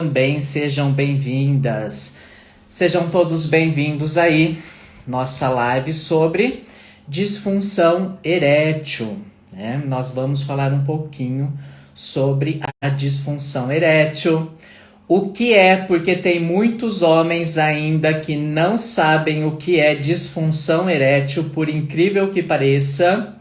Também sejam bem-vindas, sejam todos bem-vindos aí, nossa live sobre disfunção erétil, né? Nós vamos falar um pouquinho sobre a disfunção erétil, o que é, porque tem muitos homens ainda que não sabem o que é disfunção erétil, por incrível que pareça.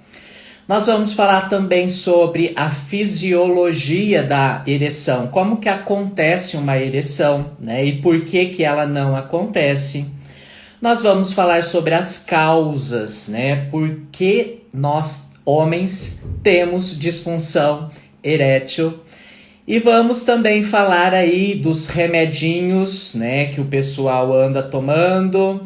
Nós vamos falar também sobre a fisiologia da ereção, como que acontece uma ereção, né? E por que ela não acontece. Nós vamos falar sobre as causas, né? Por que nós, homens, temos disfunção erétil. E vamos também falar aí dos remedinhos, né, que o pessoal anda tomando.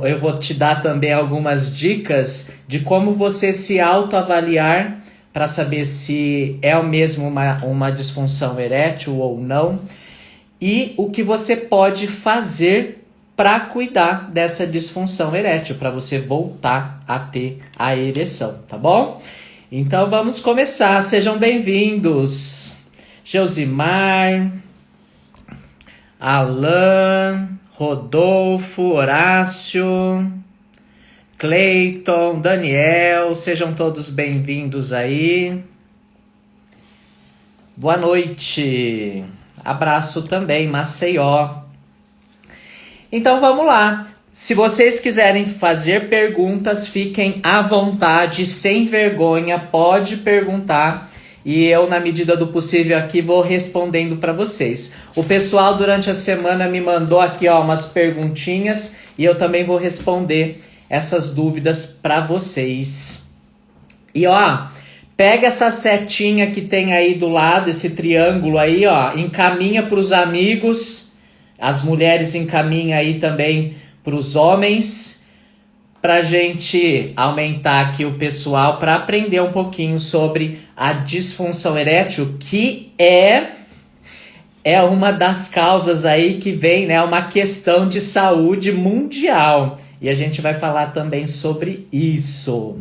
Eu vou te dar também algumas dicas de como você se autoavaliar para saber se é mesmo uma disfunção erétil ou não. E o que você pode fazer para cuidar dessa disfunção erétil, para você voltar a ter a ereção, tá bom? Então vamos começar, sejam bem-vindos. Geusimar, Alan, Rodolfo, Horácio, Cleiton, Daniel, sejam todos bem-vindos aí. Boa noite, abraço também, Maceió. Então vamos lá. Se vocês quiserem fazer perguntas, fiquem à vontade, sem vergonha, pode perguntar. E eu, na medida do possível, aqui vou respondendo para vocês. O pessoal, durante a semana, me mandou aqui umas perguntinhas e eu também vou responder essas dúvidas para vocês. E pega essa setinha que tem aí do lado, esse triângulo aí, encaminha para os amigos. As mulheres encaminham aí também para os homens, para a gente aumentar aqui o pessoal, para aprender um pouquinho sobre a disfunção erétil, que é uma das causas aí que vem, né, uma questão de saúde mundial. E a gente vai falar também sobre isso.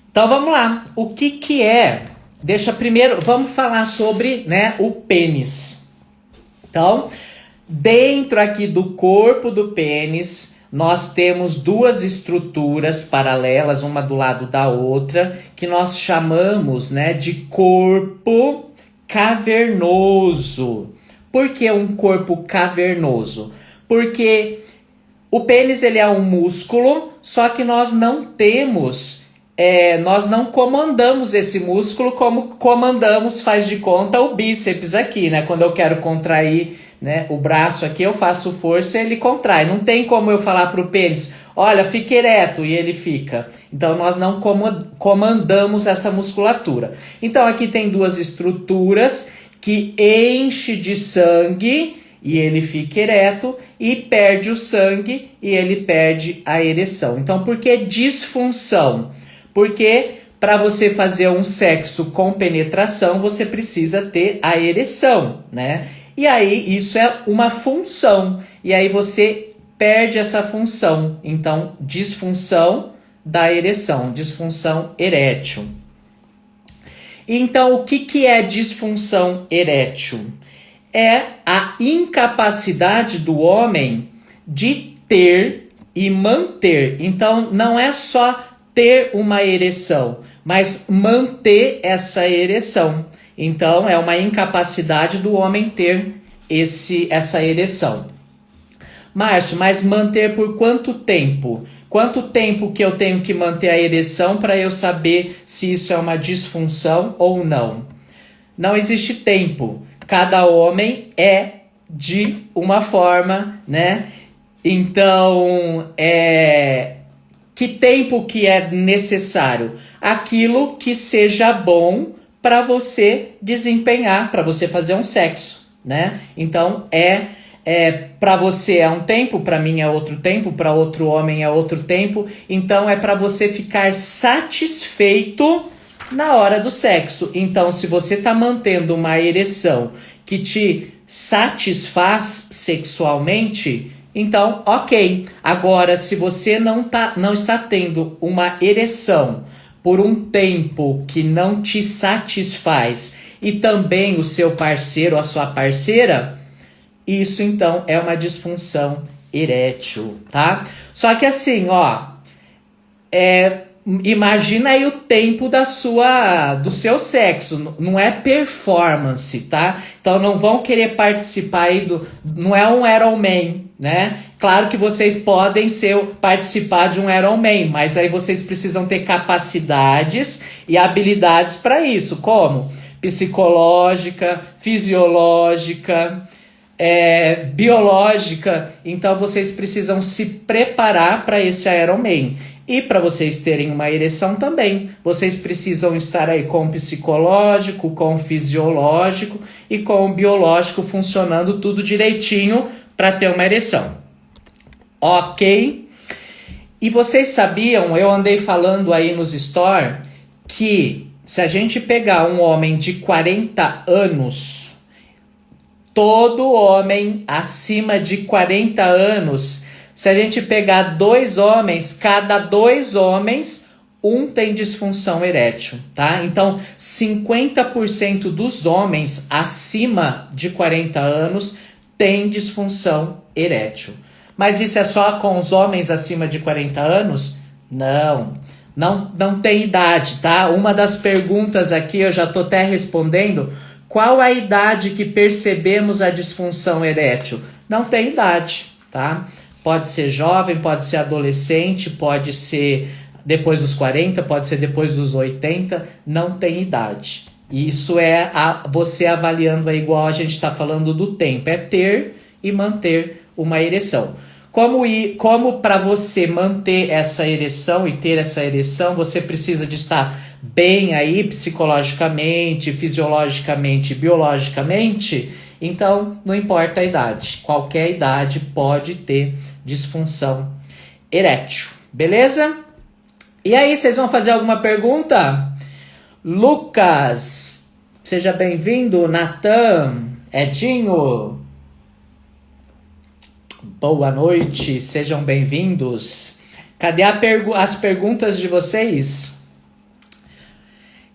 Então vamos lá, o que é? Vamos falar sobre, né, o pênis. Então, dentro aqui do corpo do pênis, nós temos duas estruturas paralelas, uma do lado da outra, que nós chamamos, né, de corpo cavernoso. Por que um corpo cavernoso? Porque o pênis ele é um músculo, só que nós não comandamos esse músculo como comandamos, faz de conta, o bíceps aqui, né? Quando eu quero contrair, né, o braço aqui, eu faço força e ele contrai. Não tem como eu falar para o pênis, olha, fica ereto, e ele fica. Então, nós não comandamos essa musculatura. Então, aqui tem duas estruturas que enche de sangue e ele fica ereto, e perde o sangue e ele perde a ereção. Então, por que disfunção? Porque para você fazer um sexo com penetração, você precisa ter a ereção, né? E aí, isso é uma função. E aí, você perde essa função. Então, disfunção da ereção, disfunção erétil. Então, o que é disfunção erétil? É a incapacidade do homem de ter e manter. Então, não é só ter uma ereção, mas manter essa ereção. Então, é uma incapacidade do homem ter essa ereção. Márcio, mas manter por quanto tempo? Quanto tempo que eu tenho que manter a ereção para eu saber se isso é uma disfunção ou não? Não existe tempo. Cada homem é de uma forma, né? Então, que tempo que é necessário? Aquilo que seja bom para você desempenhar, para você fazer um sexo, né? Então, para você é um tempo, para mim é outro tempo, para outro homem é outro tempo. Então, é para você ficar satisfeito na hora do sexo. Então, se você está mantendo uma ereção que te satisfaz sexualmente, então, ok. Agora, se você não está tendo uma ereção por um tempo que não te satisfaz e também o seu parceiro ou a sua parceira, isso então é uma disfunção erétil, tá? Só que assim, ó, imagina aí o tempo do seu sexo, não é performance, tá? Então não vão querer participar aí não é um Ironman, né? Claro que vocês podem participar de um Ironman, mas aí vocês precisam ter capacidades e habilidades para isso, como psicológica, fisiológica, biológica. Então vocês precisam se preparar para esse Ironman. E para vocês terem uma ereção também, vocês precisam estar aí com o psicológico, com o fisiológico e com o biológico funcionando tudo direitinho para ter uma ereção. Ok? E vocês sabiam, eu andei falando aí nos stories, que se a gente pegar um homem de 40 anos, todo homem acima de 40 anos, se a gente pegar 2 homens, cada 2 homens, um tem disfunção erétil, tá? Então, 50% dos homens acima de 40 anos tem disfunção erétil. Mas isso é só com os homens acima de 40 anos? Não tem idade, tá? Uma das perguntas aqui, eu já tô até respondendo, qual a idade que percebemos a disfunção erétil? Não tem idade, tá? Pode ser jovem, pode ser adolescente, pode ser depois dos 40, pode ser depois dos 80, não tem idade. Isso é você avaliando, igual a gente está falando do tempo, é ter e manter uma ereção. Como para você manter essa ereção e ter essa ereção, você precisa de estar bem aí psicologicamente, fisiologicamente, biologicamente. Então, não importa a idade. Qualquer idade pode ter disfunção erétil. Beleza? E aí, vocês vão fazer alguma pergunta? Lucas, seja bem-vindo. Natan, Edinho, boa noite, sejam bem-vindos. Cadê as perguntas de vocês?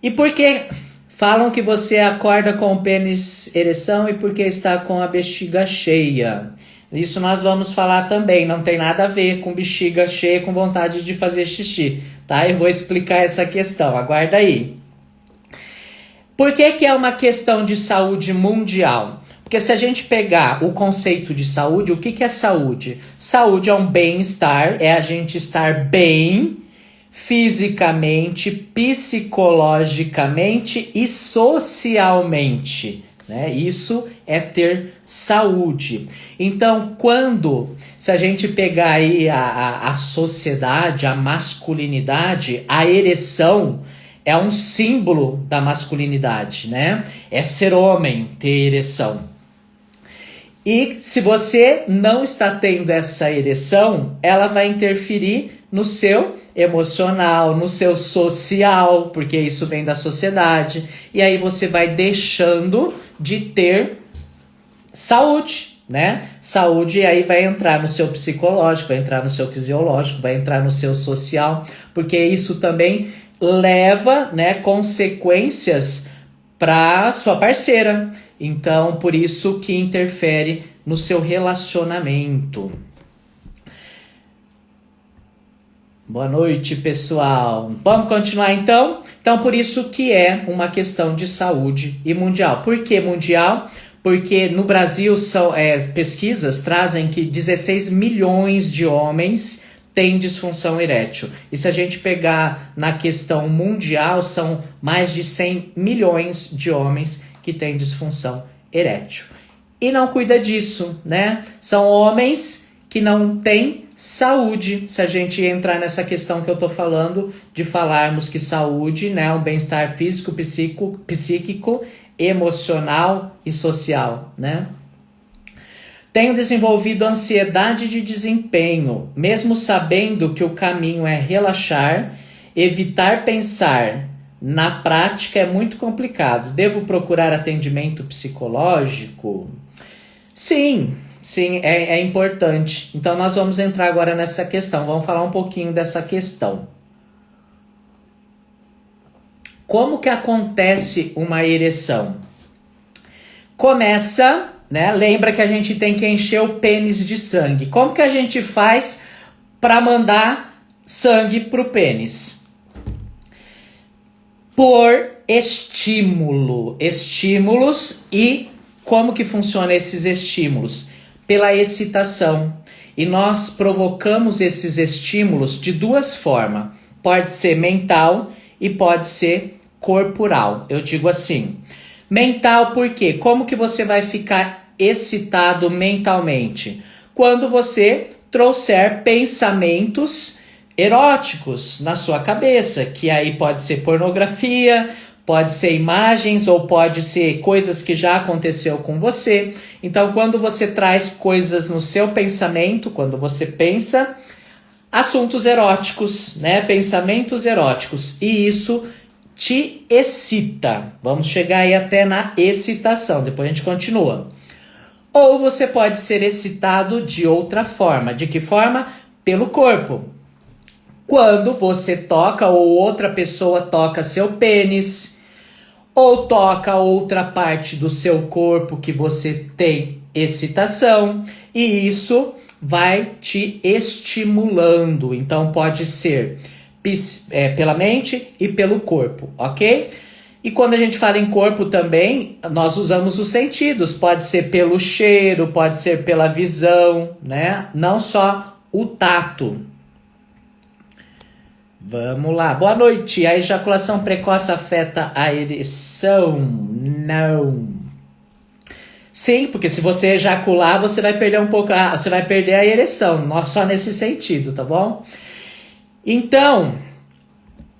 E por que falam que você acorda com o pênis ereção e porque está com a bexiga cheia? Isso nós vamos falar também, não tem nada a ver com bexiga cheia, com vontade de fazer xixi, tá? Eu vou explicar essa questão, aguarda aí. Por que é uma questão de saúde mundial? Porque se a gente pegar o conceito de saúde, o que é saúde? Saúde é um bem-estar, é a gente estar bem fisicamente, psicologicamente e socialmente, né? Isso é ter saúde. Então, se a gente pegar aí a sociedade, a masculinidade, a ereção é um símbolo da masculinidade, né? É ser homem, ter ereção. E se você não está tendo essa ereção, ela vai interferir no seu emocional, no seu social, porque isso vem da sociedade. E aí você vai deixando de ter saúde, né? Saúde aí vai entrar no seu psicológico, vai entrar no seu fisiológico, vai entrar no seu social, porque isso também leva, né, consequências para sua parceira. Então, por isso que interfere no seu relacionamento. Boa noite, pessoal. Vamos continuar então? Então, por isso que é uma questão de saúde e mundial. Por que mundial? Porque no Brasil pesquisas trazem que 16 milhões de homens têm disfunção erétil. E se a gente pegar na questão mundial, são mais de 100 milhões de homens que têm disfunção erétil. E não cuida disso, né? São homens que não têm saúde. Se a gente entrar nessa questão que eu tô falando, de falarmos que saúde, né, um bem-estar físico, psíquico, emocional e social, né? Tenho desenvolvido ansiedade de desempenho, mesmo sabendo que o caminho é relaxar, evitar pensar. Na prática é muito complicado. Devo procurar atendimento psicológico? Sim, é importante. Então nós vamos entrar agora nessa questão. Vamos falar um pouquinho dessa questão. Como que acontece uma ereção? começa, né? Lembra que a gente tem que encher o pênis de sangue. Como que a gente faz para mandar sangue pro pênis? Por estímulo. Estímulos. E como que funciona esses estímulos? Pela excitação. E nós provocamos esses estímulos de duas formas. Pode ser mental e pode ser corporal. Eu digo assim, mental por quê? Como que você vai ficar excitado mentalmente? Quando você trouxer pensamentos eróticos na sua cabeça, que aí pode ser pornografia, pode ser imagens ou pode ser coisas que já aconteceu com você. Então, quando você traz coisas no seu pensamento, quando você pensa, assuntos eróticos, né? Pensamentos eróticos. E isso te excita. Vamos chegar aí até na excitação. Depois a gente continua. Ou você pode ser excitado de outra forma. De que forma? Pelo corpo. Quando você toca ou outra pessoa toca seu pênis, ou toca outra parte do seu corpo que você tem excitação, e isso vai te estimulando. Então pode ser pela mente e pelo corpo, ok? E quando a gente fala em corpo também, nós usamos os sentidos. Pode ser pelo cheiro, pode ser pela visão, né? Não só o tato. Vamos lá. Boa noite. A ejaculação precoce afeta a ereção? Não. Sim, porque se você ejacular, você vai perder um pouco, você vai perder a ereção, só nesse sentido, tá bom? Então,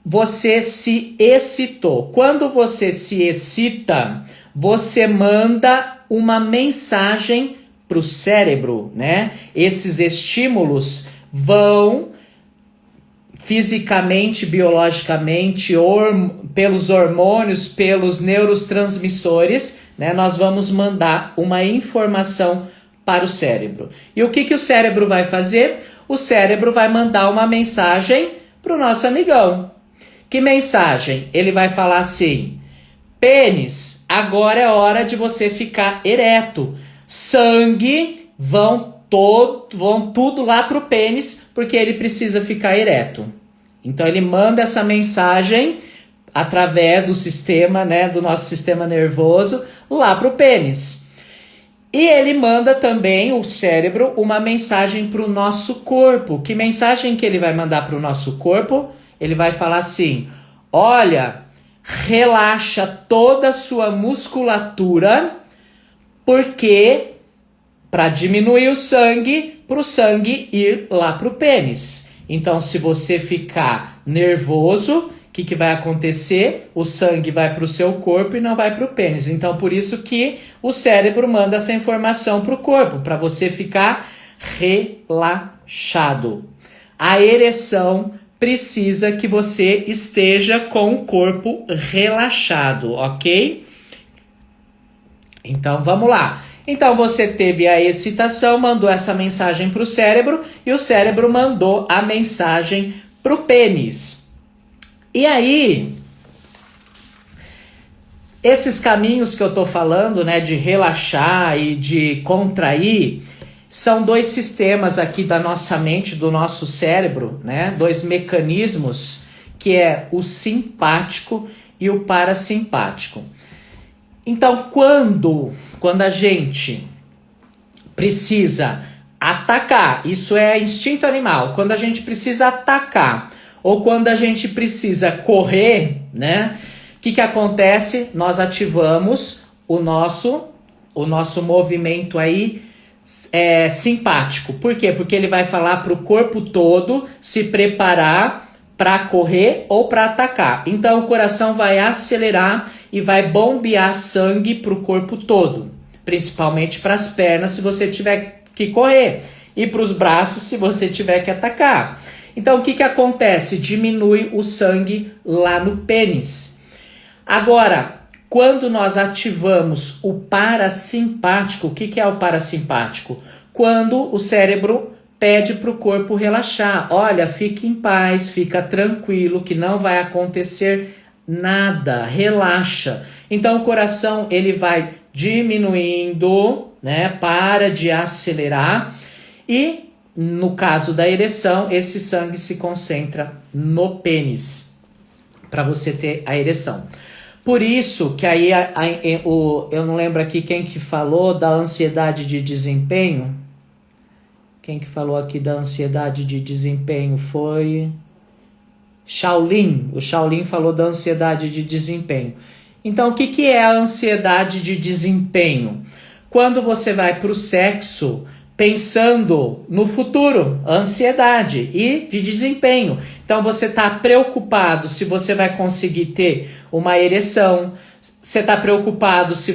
você se excitou. Quando você se excita, você manda uma mensagem para o cérebro, né? Esses estímulos vão fisicamente, biologicamente, pelos hormônios, pelos neurotransmissores, né? Nós vamos mandar uma informação para o cérebro. E o que o cérebro vai fazer? O cérebro vai mandar uma mensagem para o nosso amigão. Que mensagem? Ele vai falar assim: pênis, agora é hora de você ficar ereto. Sangue vão tudo lá pro pênis, porque ele precisa ficar ereto. Então ele manda essa mensagem através do sistema, né, do nosso sistema nervoso, lá pro pênis. E ele manda também, o cérebro, uma mensagem pro nosso corpo. Que mensagem que ele vai mandar pro nosso corpo? Ele vai falar assim: olha, relaxa toda a sua musculatura, porque para diminuir o sangue, para o sangue ir lá para o pênis. Então, se você ficar nervoso, o que vai acontecer? O sangue vai para o seu corpo e não vai para o pênis. Então, por isso que o cérebro manda essa informação para o corpo, para você ficar relaxado. A ereção precisa que você esteja com o corpo relaxado, ok? Então, vamos lá. Então você teve a excitação, mandou essa mensagem para o cérebro e o cérebro mandou a mensagem para o pênis. E aí, esses caminhos que eu estou falando, né, de relaxar e de contrair, são dois sistemas aqui da nossa mente, do nosso cérebro, né, dois mecanismos, que é o simpático e o parasimpático. Então, quando a gente precisa atacar, isso é instinto animal, quando a gente precisa atacar ou quando a gente precisa correr, né? O que acontece? Nós ativamos o nosso movimento aí simpático. Por quê? Porque ele vai falar para o corpo todo se preparar para correr ou para atacar. Então o coração vai acelerar e vai bombear sangue para o corpo todo, principalmente para as pernas se você tiver que correr e para os braços se você tiver que atacar. Então o que acontece? Diminui o sangue lá no pênis. Agora, quando nós ativamos o parasimpático, o que é o parasimpático? Quando o cérebro pede para o corpo relaxar. Olha, fique em paz, fica tranquilo que não vai acontecer nada, relaxa. Então o coração ele vai diminuindo, né? Para de acelerar e, no caso da ereção, esse sangue se concentra no pênis para você ter a ereção. Por isso que aí eu não lembro aqui quem que falou da ansiedade de desempenho. Quem que falou aqui da ansiedade de desempenho foi Shaolin. O Shaolin falou da ansiedade de desempenho. Então, o que que é a ansiedade de desempenho? Quando você vai para o sexo pensando no futuro, ansiedade e de desempenho. Então, você está preocupado se você vai conseguir ter uma ereção, você está preocupado se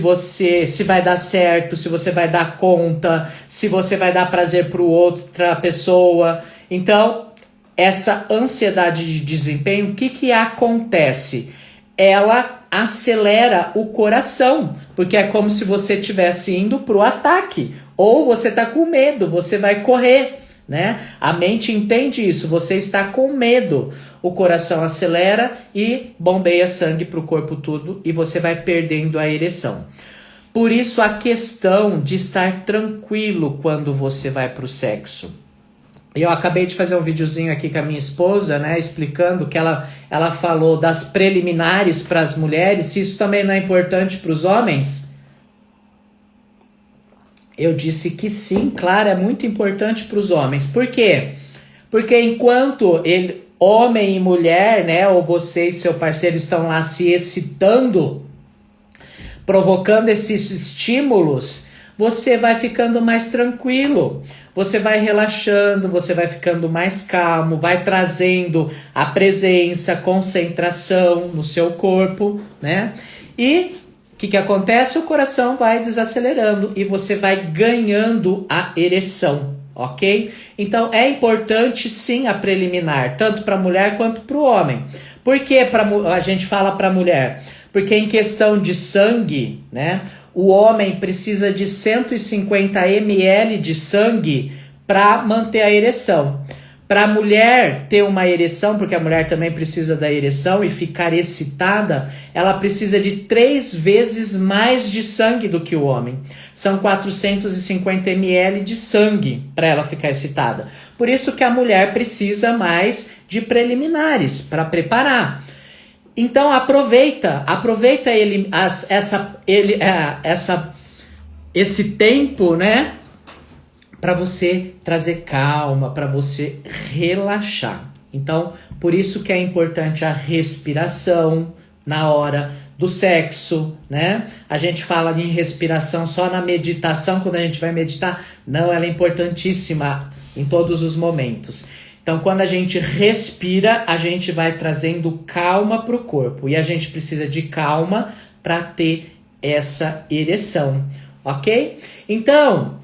vai dar certo, se você vai dar conta, se você vai dar prazer para outra pessoa. Então, essa ansiedade de desempenho, o que que acontece? Ela acelera o coração, porque é como se você estivesse indo para o ataque, ou você está com medo, você vai correr, né? A mente entende isso, você está com medo, o coração acelera e bombeia sangue para o corpo todo e você vai perdendo a ereção. Por isso a questão de estar tranquilo quando você vai para o sexo. Eu acabei de fazer um videozinho aqui com a minha esposa, né, explicando que ela falou das preliminares para as mulheres, se isso também não é importante para os homens. Eu disse que sim, claro, é muito importante para os homens. Por quê? Porque enquanto homem e mulher, né, ou você e seu parceiro estão lá se excitando, provocando esses estímulos, você vai ficando mais tranquilo, você vai relaxando, você vai ficando mais calmo, vai trazendo a presença, concentração no seu corpo, né? E o que acontece? O coração vai desacelerando e você vai ganhando a ereção, ok? Então é importante sim a preliminar, tanto para a mulher quanto para o homem. Por que a gente fala para a mulher? Porque em questão de sangue, né? O homem precisa de 150 ml de sangue para manter a ereção. Para a mulher ter uma ereção, porque a mulher também precisa da ereção e ficar excitada, ela precisa de 3 vezes mais de sangue do que o homem. São 450 ml de sangue para ela ficar excitada. Por isso que a mulher precisa mais de preliminares para preparar. Então aproveita esse tempo, né, para você trazer calma, para você relaxar. Então, por isso que é importante a respiração na hora do sexo, né? A gente fala em respiração só na meditação, quando a gente vai meditar. Não, ela é importantíssima em todos os momentos. Então, quando a gente respira, a gente vai trazendo calma para o corpo. E a gente precisa de calma para ter essa ereção, ok? Então,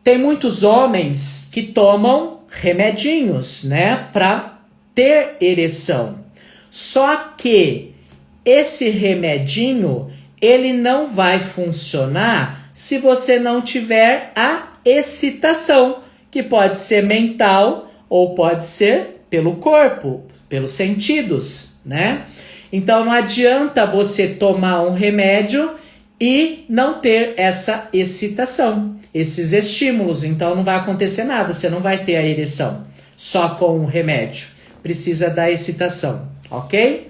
tem muitos homens que tomam remedinhos, né? Para ter ereção. Só que esse remedinho, ele não vai funcionar se você não tiver a excitação, que pode ser mental ou pode ser pelo corpo, pelos sentidos, né? Então não adianta você tomar um remédio e não ter essa excitação, esses estímulos. Então não vai acontecer nada, você não vai ter a ereção só com o remédio. Precisa da excitação, ok?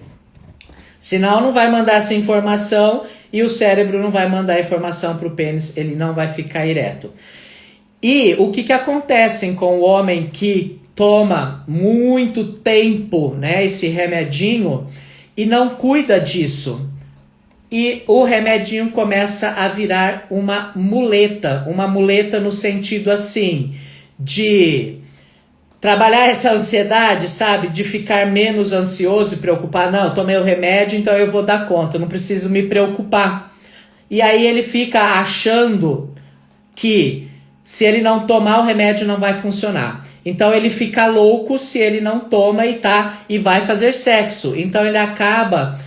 Senão não vai mandar essa informação e o cérebro não vai mandar a informação para o pênis, ele não vai ficar ereto. E o que acontece com o homem que toma muito tempo, né, esse remedinho e não cuida disso? E o remedinho começa a virar uma muleta no sentido assim, de trabalhar essa ansiedade, sabe? De ficar menos ansioso e preocupar. Não, eu tomei o remédio, então eu vou dar conta, eu não preciso me preocupar. E aí ele fica achando que se ele não tomar o remédio não vai funcionar. Então ele fica louco se ele não toma e vai fazer sexo. Então ele acaba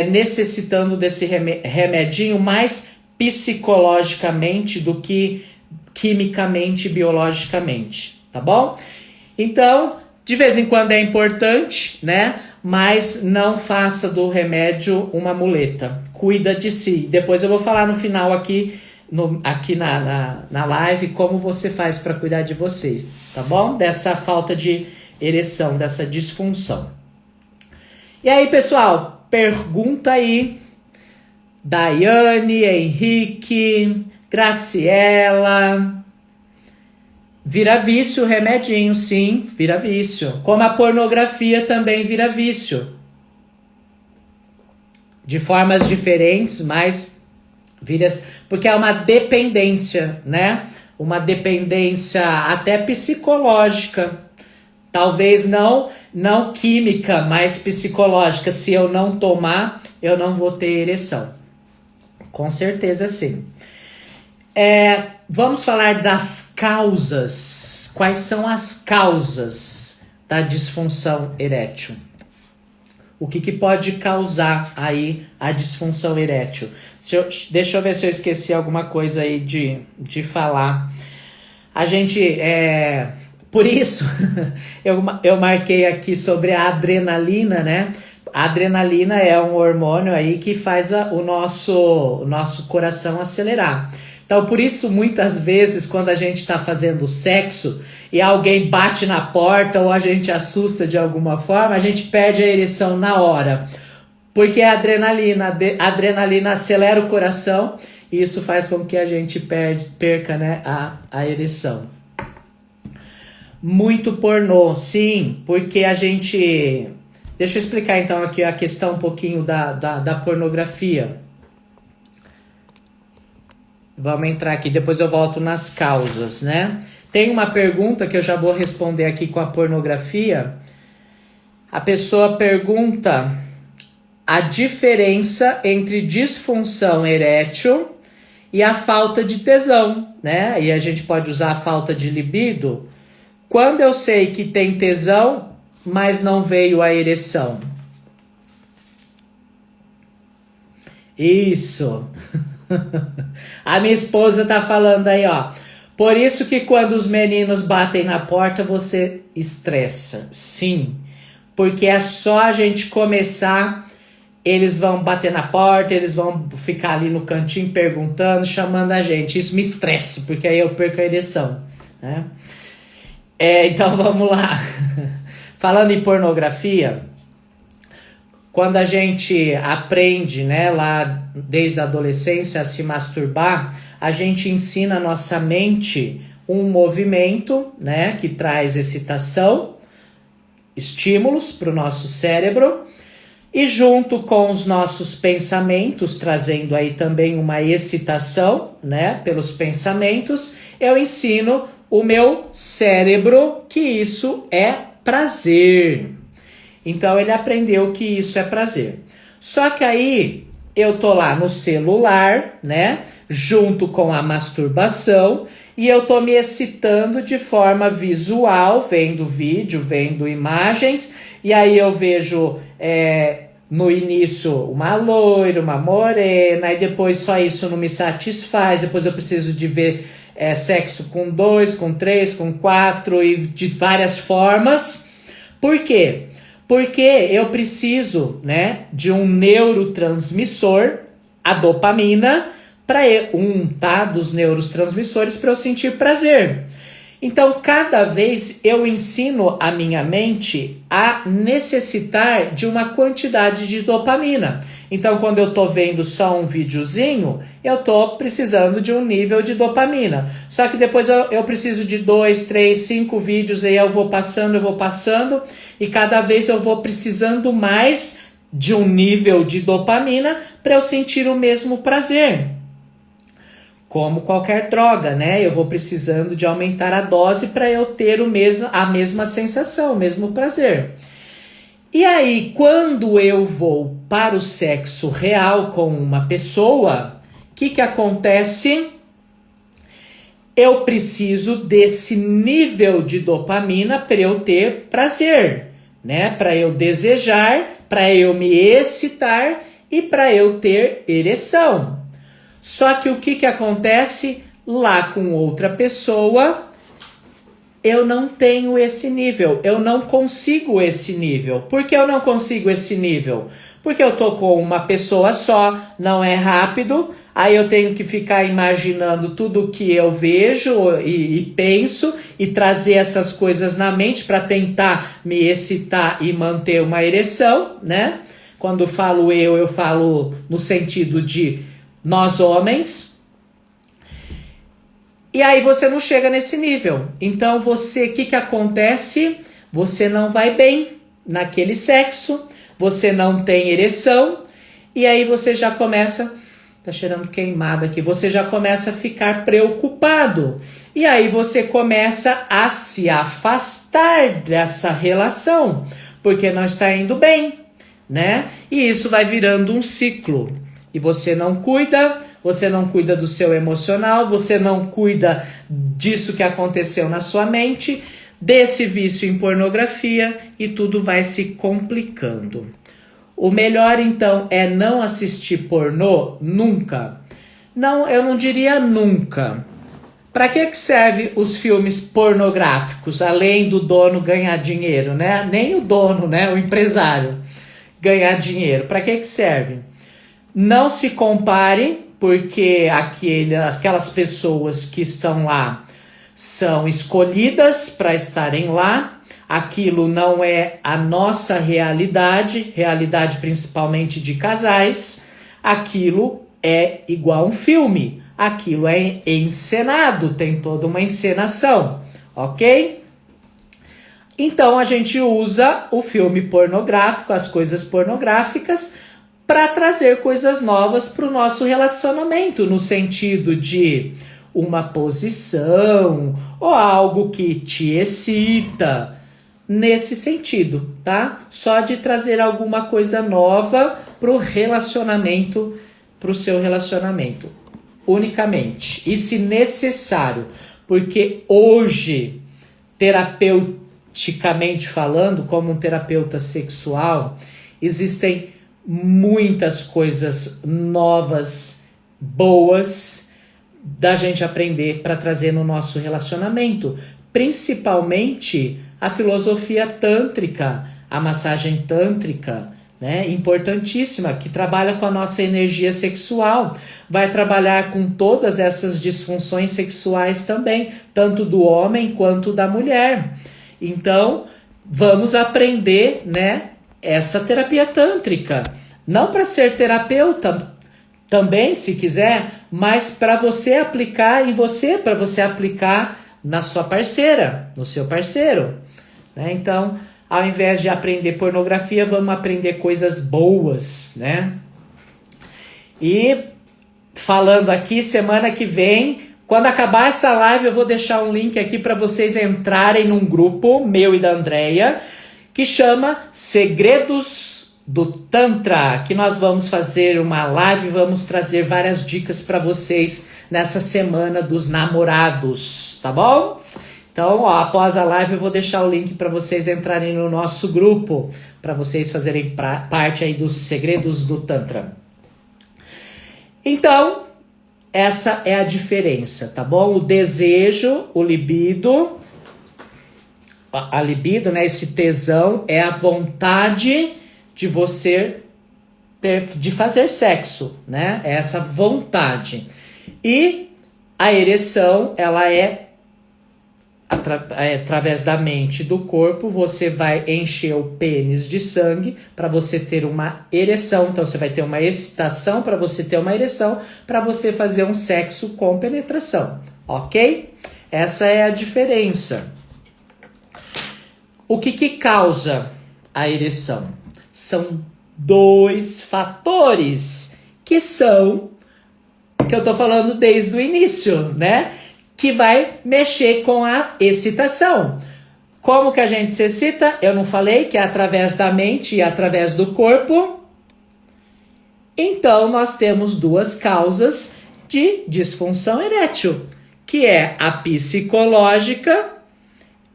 necessitando desse remedinho mais psicologicamente do que quimicamente e biologicamente, tá bom? Então, de vez em quando é importante, né? Mas não faça do remédio uma muleta. cuida de si. Depois eu vou falar no final aqui, na live como você faz para cuidar de vocês, tá bom? Dessa falta de ereção, dessa disfunção. E aí, pessoal, pergunta aí. Daiane, Henrique, Graciela. Vira vício, remedinho, sim, vira vício. Como a pornografia também vira vício. De formas diferentes, mas vira... Porque é uma dependência, né? Uma dependência até psicológica. Talvez não química, mas psicológica. Se eu não tomar, eu não vou ter ereção. Com certeza sim. Vamos falar das causas. Quais são as causas da disfunção erétil? O que pode causar aí a disfunção erétil? Deixa eu ver se eu esqueci alguma coisa aí de falar. A gente, por isso, eu marquei aqui sobre a adrenalina, né? A adrenalina é um hormônio aí que faz o nosso coração acelerar. Então, por isso, muitas vezes, quando a gente está fazendo sexo e alguém bate na porta ou a gente assusta de alguma forma, a gente perde a ereção na hora. Porque a adrenalina acelera o coração e isso faz com que a gente perca, né, a ereção. Muito pornô, sim, porque a gente... Deixa eu explicar então aqui a questão um pouquinho da pornografia. Vamos entrar aqui, depois eu volto nas causas, né? Tem uma pergunta que eu já vou responder aqui com a pornografia. A pessoa pergunta a diferença entre disfunção erétil e a falta de tesão, né? E a gente pode usar a falta de libido. Quando eu sei que tem tesão, mas não veio a ereção. Isso. A minha esposa tá falando aí, ó. Por isso que quando os meninos batem na porta, você estressa. Sim. Porque é só a gente começar, eles vão bater na porta, eles vão ficar ali no cantinho perguntando, chamando a gente. Isso me estressa, porque aí eu perco a ereção, né? Então vamos lá. Falando em pornografia, quando a gente aprende, né, lá desde a adolescência a se masturbar, a gente ensina a nossa mente um movimento, né, que traz excitação, estímulos para o nosso cérebro, e junto com os nossos pensamentos, trazendo aí também uma excitação, né, pelos pensamentos, eu ensino o meu cérebro que isso é prazer. Então ele aprendeu que isso é prazer. Só que aí eu tô lá no celular, né, junto com a masturbação, e eu tô me excitando de forma visual, vendo vídeo, vendo imagens, e aí eu vejo no início uma loira, uma morena, e depois só isso não me satisfaz, depois eu preciso de ver sexo com 2, com 3, com 4 e de várias formas. Por quê? Porque eu preciso, né, de um neurotransmissor, a dopamina, dos neurotransmissores para eu sentir prazer. Então, cada vez eu ensino a minha mente a necessitar de uma quantidade de dopamina. Então, quando eu tô vendo só um videozinho, eu tô precisando de um nível de dopamina. Só que depois eu preciso de 2, 3, 5 vídeos, e eu vou passando, e cada vez eu vou precisando mais de um nível de dopamina para eu sentir o mesmo prazer. Como qualquer droga, né? Eu vou precisando de aumentar a dose para eu ter a mesma sensação, o mesmo prazer. E aí, quando eu vou para o sexo real com uma pessoa, o que acontece? Eu preciso desse nível de dopamina para eu ter prazer, né? Para eu desejar, para eu me excitar e para eu ter ereção. Só que o que acontece lá com outra pessoa? Eu não tenho esse nível, eu não consigo esse nível. Por que eu não consigo esse nível? Porque eu tô com uma pessoa só, não é rápido, aí eu tenho que ficar imaginando tudo o que eu vejo e penso e trazer essas coisas na mente para tentar me excitar e manter uma ereção, né? Quando falo eu falo no sentido de nós homens. E aí você não chega nesse nível. Então o que acontece? Você não vai bem naquele sexo, você não tem ereção, e aí você já começa, tá cheirando queimado aqui, você já começa a ficar preocupado. E aí você começa a se afastar dessa relação, porque não está indo bem, né? E isso vai virando um ciclo. E você não cuida do seu emocional, você não cuida disso que aconteceu na sua mente, desse vício em pornografia, e tudo vai se complicando. O melhor então é não assistir pornô nunca. Não, eu não diria nunca. Para que serve os filmes pornográficos, além do dono ganhar dinheiro, né? Nem o dono, né? O empresário ganhar dinheiro. Para que serve? Não se compare, porque aquelas pessoas que estão lá são escolhidas para estarem lá. Aquilo não é a nossa realidade principalmente de casais. Aquilo é igual um filme, aquilo é encenado, tem toda uma encenação, ok? Então a gente usa o filme pornográfico, as coisas pornográficas, para trazer coisas novas para o nosso relacionamento, no sentido de uma posição ou algo que te excita, nesse sentido, tá? Só de trazer alguma coisa nova pro relacionamento, pro seu relacionamento, unicamente. E se necessário, porque hoje, terapeuticamente falando, como um terapeuta sexual, existem muitas coisas novas, boas, da gente aprender para trazer no nosso relacionamento, principalmente a filosofia tântrica, a massagem tântrica, né? Importantíssima, que trabalha com a nossa energia sexual, vai trabalhar com todas essas disfunções sexuais também, tanto do homem quanto da mulher. Então, vamos aprender, né, essa terapia tântrica, não para ser terapeuta também, se quiser, mas para você aplicar em você, para você aplicar na sua parceira, no seu parceiro, né? Então, ao invés de aprender pornografia, vamos aprender coisas boas, né? E falando aqui, semana que vem, quando acabar essa live, eu vou deixar um link aqui para vocês entrarem num grupo, meu e da Andrea, que chama Segredos do Tantra, que nós vamos fazer uma live, vamos trazer várias dicas para vocês nessa semana dos namorados, tá bom? Então, ó, após a live eu vou deixar o link para vocês entrarem no nosso grupo, para vocês fazerem parte aí dos Segredos do Tantra. Então, essa é a diferença, tá bom? O desejo, o libido, a libido, né, esse tesão é a vontade de você de fazer sexo, né? É essa vontade. E a ereção, ela é através da mente e do corpo, você vai encher o pênis de sangue para você ter uma ereção. Então você vai ter uma excitação para você ter uma ereção, para você fazer um sexo com penetração, ok? Essa é a diferença. O que causa a ereção? São 2 fatores que eu tô falando desde o início, né? Que vai mexer com a excitação. Como que a gente se excita? Eu não falei que é através da mente e através do corpo? Então, nós temos 2 causas de disfunção erétil, que é a psicológica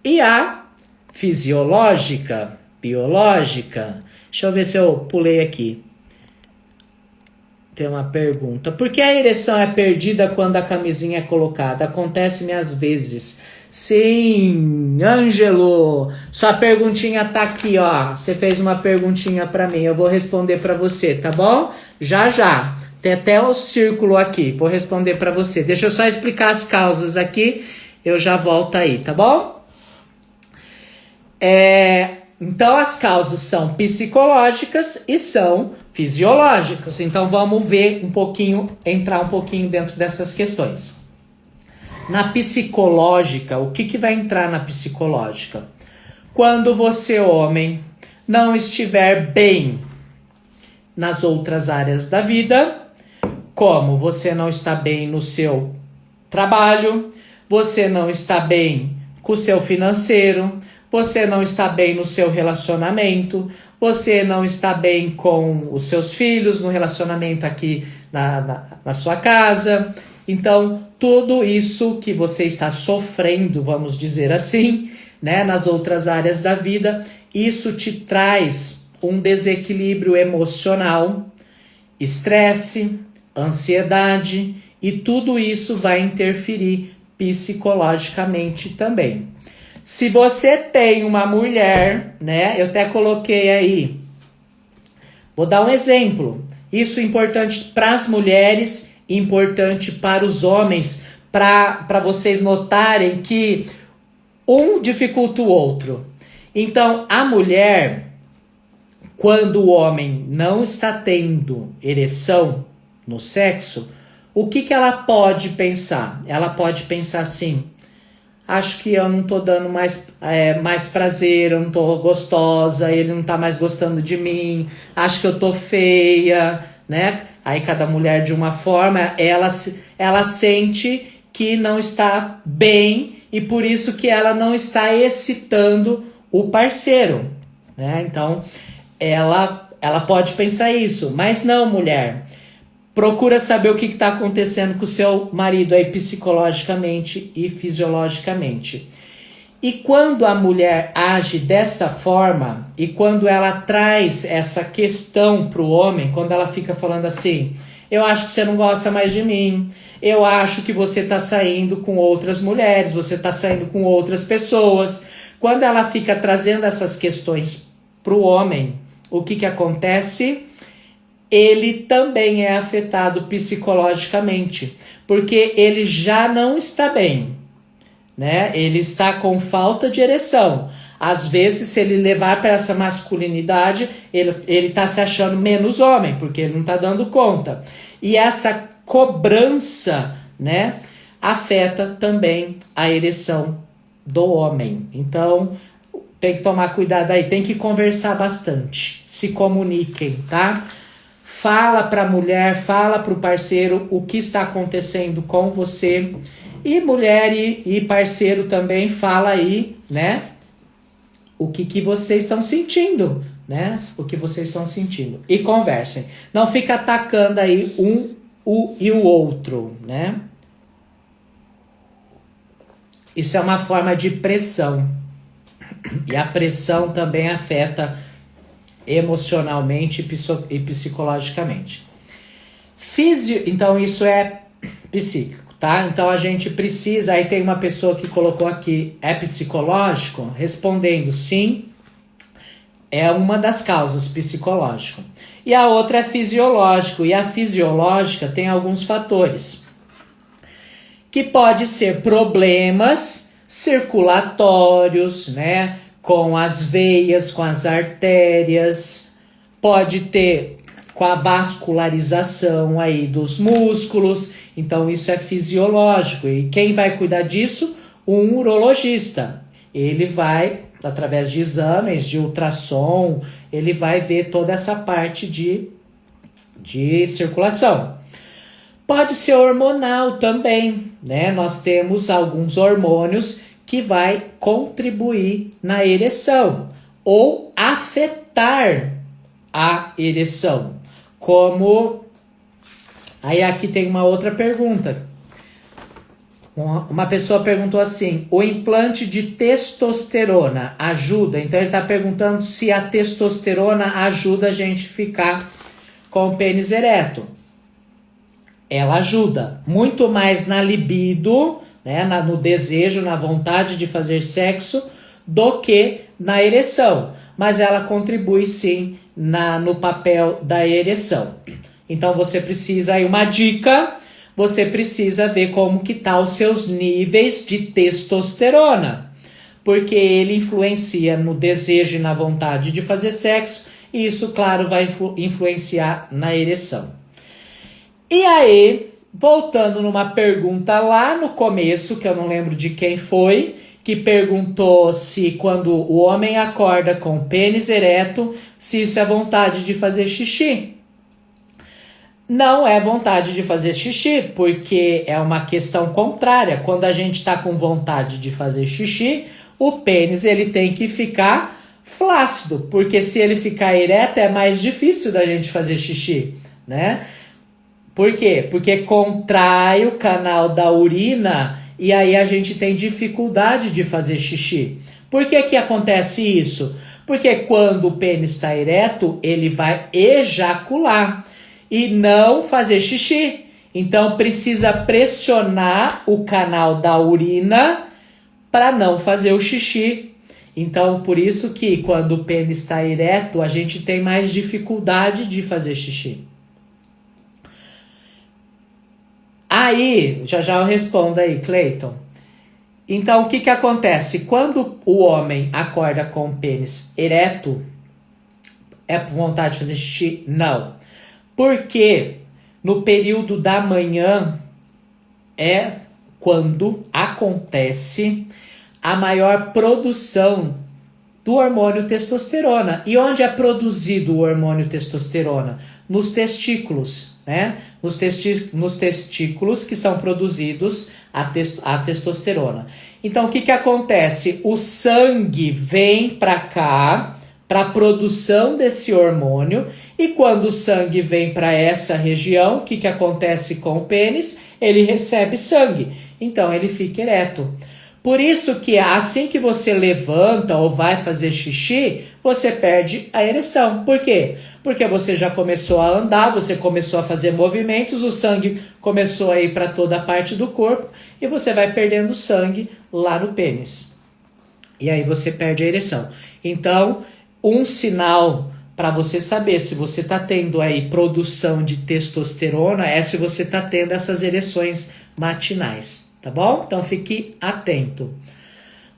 e a fisiológica, biológica. Deixa eu ver se eu pulei aqui. Tem uma pergunta. Por que a ereção é perdida quando a camisinha é colocada? Acontece-me às vezes. Sim, Ângelo, sua perguntinha tá aqui, ó. Você fez uma perguntinha pra mim, eu vou responder pra você, tá bom? Já. Tem até o círculo aqui, vou responder pra você. Deixa eu só explicar as causas aqui, eu já volto aí, tá bom? Então as causas são psicológicas e são fisiológicas. Então vamos ver um pouquinho, entrar um pouquinho dentro dessas questões. Na psicológica, o que vai entrar na psicológica? Quando você, homem, não estiver bem nas outras áreas da vida, como você não está bem no seu trabalho, você não está bem com o seu financeiro, você não está bem no seu relacionamento, você não está bem com os seus filhos, no relacionamento aqui na sua casa. Então, tudo isso que você está sofrendo, vamos dizer assim, né, nas outras áreas da vida, isso te traz um desequilíbrio emocional, estresse, ansiedade, e tudo isso vai interferir psicologicamente também. Se você tem uma mulher, né, eu até coloquei aí, vou dar um exemplo, isso é importante para as mulheres, importante para os homens, para vocês notarem que um dificulta o outro. Então, a mulher, quando o homem não está tendo ereção no sexo, o que ela pode pensar? Ela pode pensar assim: acho que eu não tô dando mais prazer, eu não tô gostosa, ele não tá mais gostando de mim, acho que eu tô feia, né? Aí cada mulher de uma forma, ela sente que não está bem e por isso que ela não está excitando o parceiro, né? Então, ela pode pensar isso, mas não, mulher. Procura saber o que está acontecendo com o seu marido aí psicologicamente e fisiologicamente. E quando a mulher age desta forma, e quando ela traz essa questão para o homem, quando ela fica falando assim: eu acho que você não gosta mais de mim, eu acho que você está saindo com outras mulheres, você está saindo com outras pessoas. Quando ela fica trazendo essas questões para o homem, o que acontece? Ele também é afetado psicologicamente, porque ele já não está bem, né? Ele está com falta de ereção. Às vezes, se ele levar para essa masculinidade, ele está se achando menos homem, porque ele não está dando conta. E essa cobrança, né, afeta também a ereção do homem. Então, tem que tomar cuidado aí, tem que conversar bastante. Se comuniquem, tá? Fala para a mulher, fala para o parceiro o que está acontecendo com você. E mulher e parceiro também fala aí, né? O que vocês estão sentindo, né? O que vocês estão sentindo. E conversem. Não fica atacando aí e o outro, né? Isso é uma forma de pressão. E a pressão também afeta emocionalmente e psicologicamente. Então isso é psíquico, tá? Então a gente precisa, aí tem uma pessoa que colocou aqui, é psicológico? Respondendo sim, é uma das causas, psicológico. E a outra é fisiológico, e a fisiológica tem alguns fatores. Que pode ser problemas circulatórios, né? Com as veias, com as artérias, pode ter com a vascularização aí dos músculos, então isso é fisiológico. E quem vai cuidar disso? Um urologista. Ele vai, através de exames, de ultrassom, ele vai ver toda essa parte de circulação. Pode ser hormonal também, né? Nós temos alguns hormônios que vai contribuir na ereção ou afetar a ereção. Como... Aí aqui tem uma outra pergunta. Uma pessoa perguntou assim: o implante de testosterona ajuda? Então ele está perguntando se a testosterona ajuda a gente a ficar com o pênis ereto. ela ajuda muito mais na libido, né, no desejo, na vontade de fazer sexo, do que na ereção. Mas ela contribui sim no papel da ereção. Então você precisa, aí uma dica, você precisa ver como que tá os seus níveis de testosterona. Porque ele influencia no desejo e na vontade de fazer sexo, e isso, claro, vai influenciar na ereção. E aí, voltando numa pergunta lá no começo, que eu não lembro de quem foi, que perguntou se quando o homem acorda com o pênis ereto, se isso é vontade de fazer xixi. Não é vontade de fazer xixi, porque é uma questão contrária. Quando a gente está com vontade de fazer xixi, o pênis ele tem que ficar flácido, porque se ele ficar ereto é mais difícil da gente fazer xixi, né? Por quê? Porque contrai o canal da urina e aí a gente tem dificuldade de fazer xixi. Por que que acontece isso? Porque quando o pênis está ereto, ele vai ejacular e não fazer xixi. Então precisa pressionar o canal da urina para não fazer o xixi. Então por isso que quando o pênis está ereto, a gente tem mais dificuldade de fazer xixi. Aí, já eu respondo aí, Cleiton. Então, o que acontece? Quando o homem acorda com o pênis ereto, é por vontade de fazer xixi? Não. Porque no período da manhã é quando acontece a maior produção do hormônio testosterona. E onde é produzido o hormônio testosterona? Nos testículos, né? Nos testículos que são produzidos a testosterona. Então, o que acontece? O sangue vem para cá, para a produção desse hormônio, e quando o sangue vem para essa região, o que acontece com o pênis? Ele recebe sangue, então ele fica ereto. Por isso que assim que você levanta ou vai fazer xixi, você perde a ereção. Por quê? Porque você já começou a andar, você começou a fazer movimentos, o sangue começou a ir para toda a parte do corpo e você vai perdendo sangue lá no pênis. E aí você perde a ereção. Então, um sinal para você saber se você está tendo aí produção de testosterona é se você está tendo essas ereções matinais. Tá bom? Então fique atento.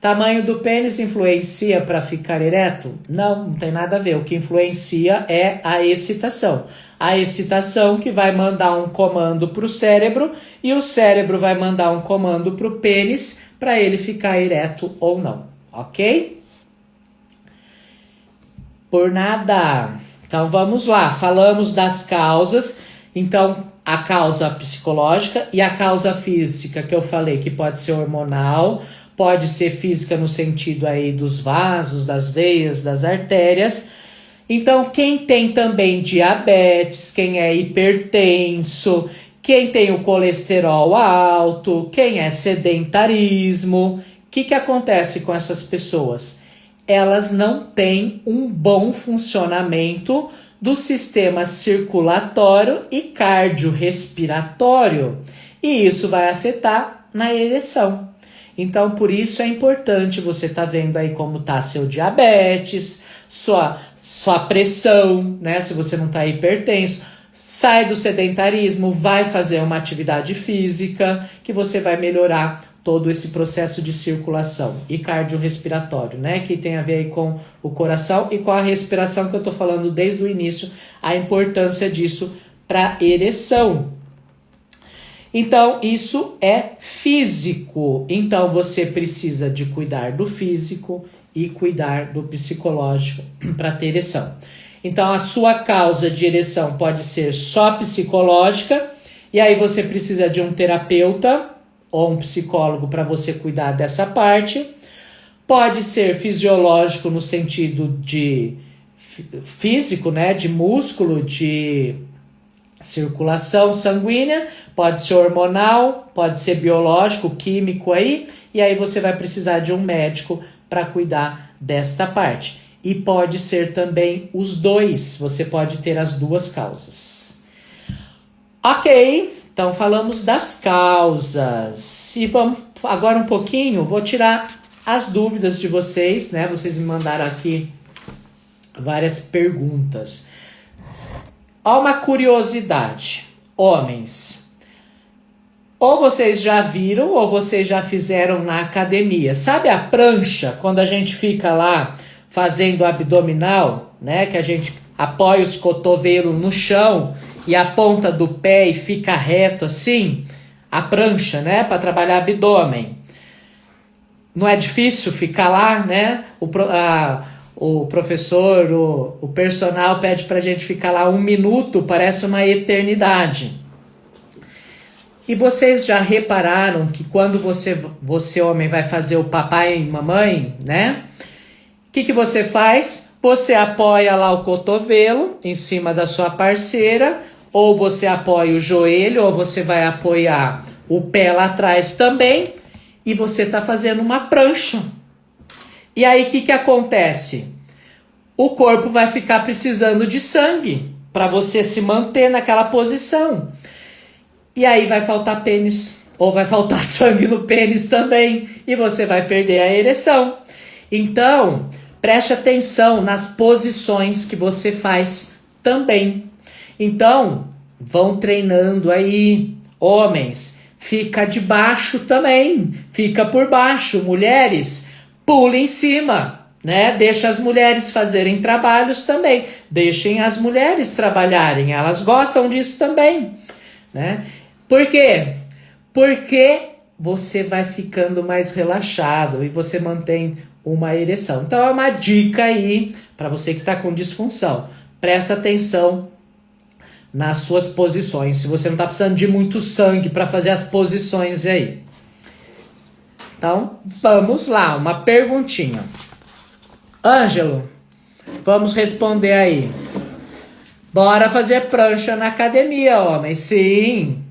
Tamanho do pênis influencia para ficar ereto? Não, não tem nada a ver. O que influencia é a excitação. A excitação que vai mandar um comando para o cérebro e o cérebro vai mandar um comando para o pênis para ele ficar ereto ou não. Ok? Por nada. Então vamos lá. Falamos das causas. Então, a causa psicológica e a causa física que eu falei, que pode ser hormonal, pode ser física no sentido aí dos vasos, das veias, das artérias. Então, quem tem também diabetes, quem é hipertenso, quem tem o colesterol alto, quem é sedentarismo, o que acontece com essas pessoas? Elas não têm um bom funcionamento do sistema circulatório e cardiorrespiratório. E isso vai afetar na ereção. Então, por isso é importante você estar vendo aí como está seu diabetes, sua pressão, né? Se você não está hipertenso, sai do sedentarismo, vai fazer uma atividade física que você vai melhorar todo esse processo de circulação e cardiorrespiratório, né? Que tem a ver aí com o coração e com a respiração que eu tô falando desde o início, a importância disso para ereção. Então, isso é físico. Então, você precisa de cuidar do físico e cuidar do psicológico para ter ereção. Então, a sua causa de ereção pode ser só psicológica, e aí você precisa de um terapeuta ou um psicólogo para você cuidar dessa parte. Pode ser fisiológico no sentido de físico, né, de músculo, de circulação sanguínea, pode ser hormonal, pode ser biológico, químico aí, e aí você vai precisar de um médico para cuidar desta parte. E pode ser também os dois, você pode ter as duas causas. Ok, Então, falamos das causas. E vamos agora um pouquinho, vou tirar as dúvidas de vocês, né? Vocês me mandaram aqui várias perguntas. Há uma curiosidade. Homens, ou vocês já viram ou vocês já fizeram na academia. Sabe a prancha, quando a gente fica lá fazendo abdominal, né? Que a gente apoia os cotovelos no chão e a ponta do pé e fica reto assim? A prancha, né? Para trabalhar abdômen. Não é difícil ficar lá, né? O professor, o personal pede pra gente ficar lá 1 minuto, parece uma eternidade. E vocês já repararam que quando você homem vai fazer o papai e mamãe, né? O que você faz? Você apoia lá o cotovelo em cima da sua parceira, ou você apoia o joelho, ou você vai apoiar o pé lá atrás também, e você tá fazendo uma prancha. E aí o que acontece? O corpo vai ficar precisando de sangue para você se manter naquela posição. E aí vai faltar pênis, ou vai faltar sangue no pênis também, e você vai perder a ereção. Então, preste atenção nas posições que você faz também. Então, vão treinando aí, homens, fica de baixo também, fica por baixo. Mulheres, pula em cima, né? Deixa as mulheres fazerem trabalhos também. Deixem as mulheres trabalharem, elas gostam disso também, né? Por quê? Porque você vai ficando mais relaxado e você mantém uma ereção. Então é uma dica aí para você que está com disfunção. Presta atenção nas suas posições, se você não está precisando de muito sangue para fazer as posições aí. Então, vamos lá, uma perguntinha. Ângelo, vamos responder aí. Bora fazer prancha na academia, homem. Sim.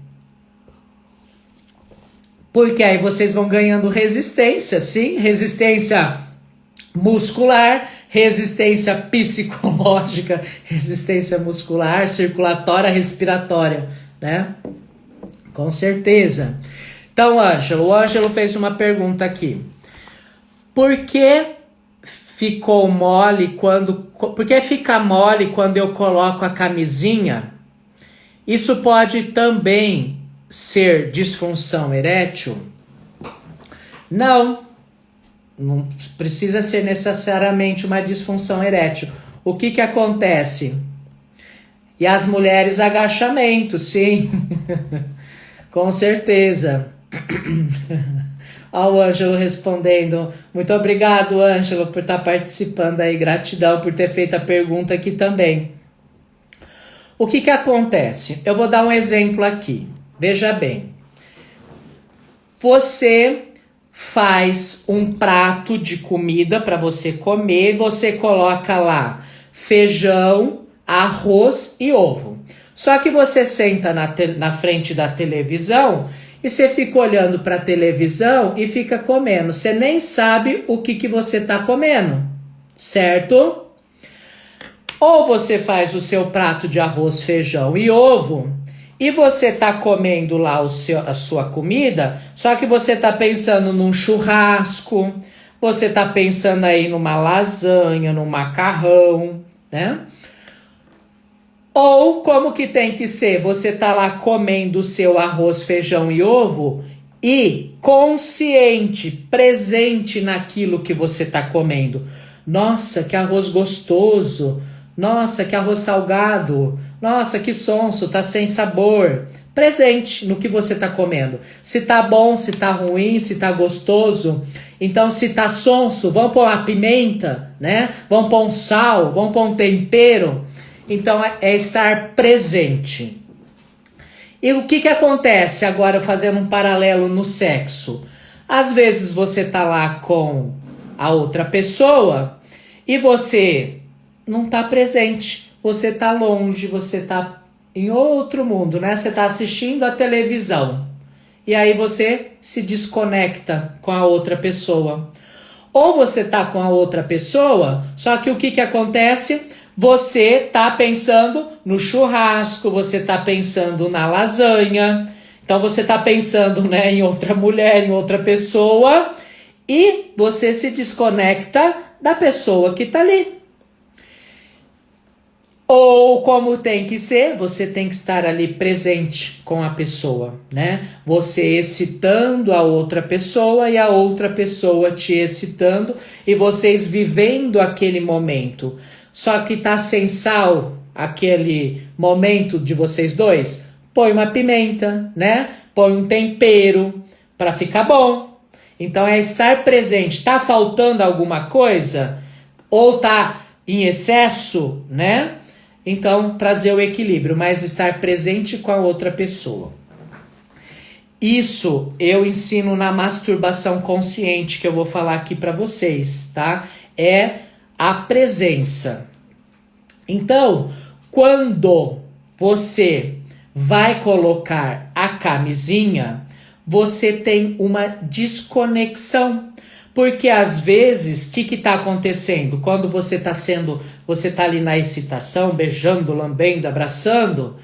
Porque aí vocês vão ganhando resistência, sim? Resistência muscular, resistência psicológica, resistência muscular, circulatória, respiratória, né? Com certeza. Então, o Ângelo fez uma pergunta aqui. Por que ficou mole por que fica mole quando eu coloco a camisinha? Isso pode também ser disfunção erétil? Não precisa ser necessariamente uma disfunção erétil. O que acontece? E as mulheres, agachamento, sim. Com certeza. Olha o Ângelo respondendo. Muito obrigado, Ângelo, por estar participando aí. Gratidão por ter feito a pergunta aqui também. O que acontece? Eu vou dar um exemplo aqui. Veja bem. Você faz um prato de comida para você comer. Você coloca lá feijão, arroz e ovo. Só que você senta na frente da televisão e você fica olhando para a televisão e fica comendo. Você nem sabe o que você está comendo, certo? Ou você faz o seu prato de arroz, feijão e ovo e você está comendo lá a sua comida, só que você está pensando num churrasco, você está pensando aí numa lasanha, num macarrão, né? Ou como que tem que ser? Você tá lá comendo o seu arroz, feijão e ovo e consciente, presente naquilo que você tá comendo. Nossa, que arroz gostoso. Nossa, que arroz salgado. Nossa, que sonso, tá sem sabor. Presente no que você tá comendo. Se tá bom, se tá ruim, se tá gostoso. Então, se tá sonso, vamos pôr uma pimenta, né? Vamos pôr um sal, vamos pôr um tempero. Então, é estar presente. E o que acontece agora, fazendo um paralelo no sexo? Às vezes você tá lá com a outra pessoa e você não tá presente. Você tá longe, você tá em outro mundo, né? Você tá assistindo a televisão. E aí você se desconecta com a outra pessoa. Ou você tá com a outra pessoa, só que o que acontece? você tá pensando no churrasco, você tá pensando na lasanha, então você tá pensando, né, em outra mulher, em outra pessoa, e você se desconecta da pessoa que tá ali. Ou como tem que ser, você tem que estar ali presente com a pessoa, né? Você excitando a outra pessoa e a outra pessoa te excitando e vocês vivendo aquele momento. Só que tá sem sal aquele momento de vocês dois? Põe uma pimenta, né? Põe um tempero para ficar bom. Então é estar presente. Tá faltando alguma coisa? Ou tá em excesso, né? Então, trazer o equilíbrio, mas estar presente com a outra pessoa. Isso eu ensino na masturbação consciente, que eu vou falar aqui para vocês, tá? É a presença. Então, quando você vai colocar a camisinha, você tem uma desconexão. Porque às vezes, o que está acontecendo? Quando você tá ali na excitação, beijando, lambendo, abraçando,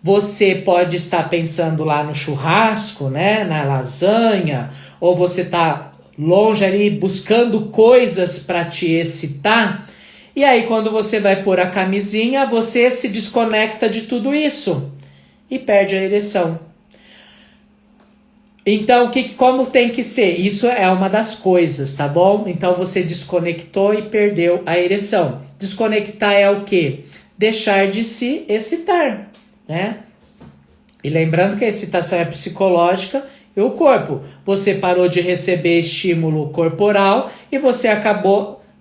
você pode estar pensando lá no churrasco, né, na lasanha, ou você está longe ali buscando coisas para te excitar, e aí quando você vai pôr a camisinha, você se desconecta de tudo isso e perde a ereção. Então, como tem que ser? Isso é uma das coisas, tá bom? Então, você desconectou e perdeu a ereção. Desconectar é o quê? Deixar de se excitar, né? E lembrando que a excitação é psicológica e o corpo. Você parou de receber estímulo corporal e você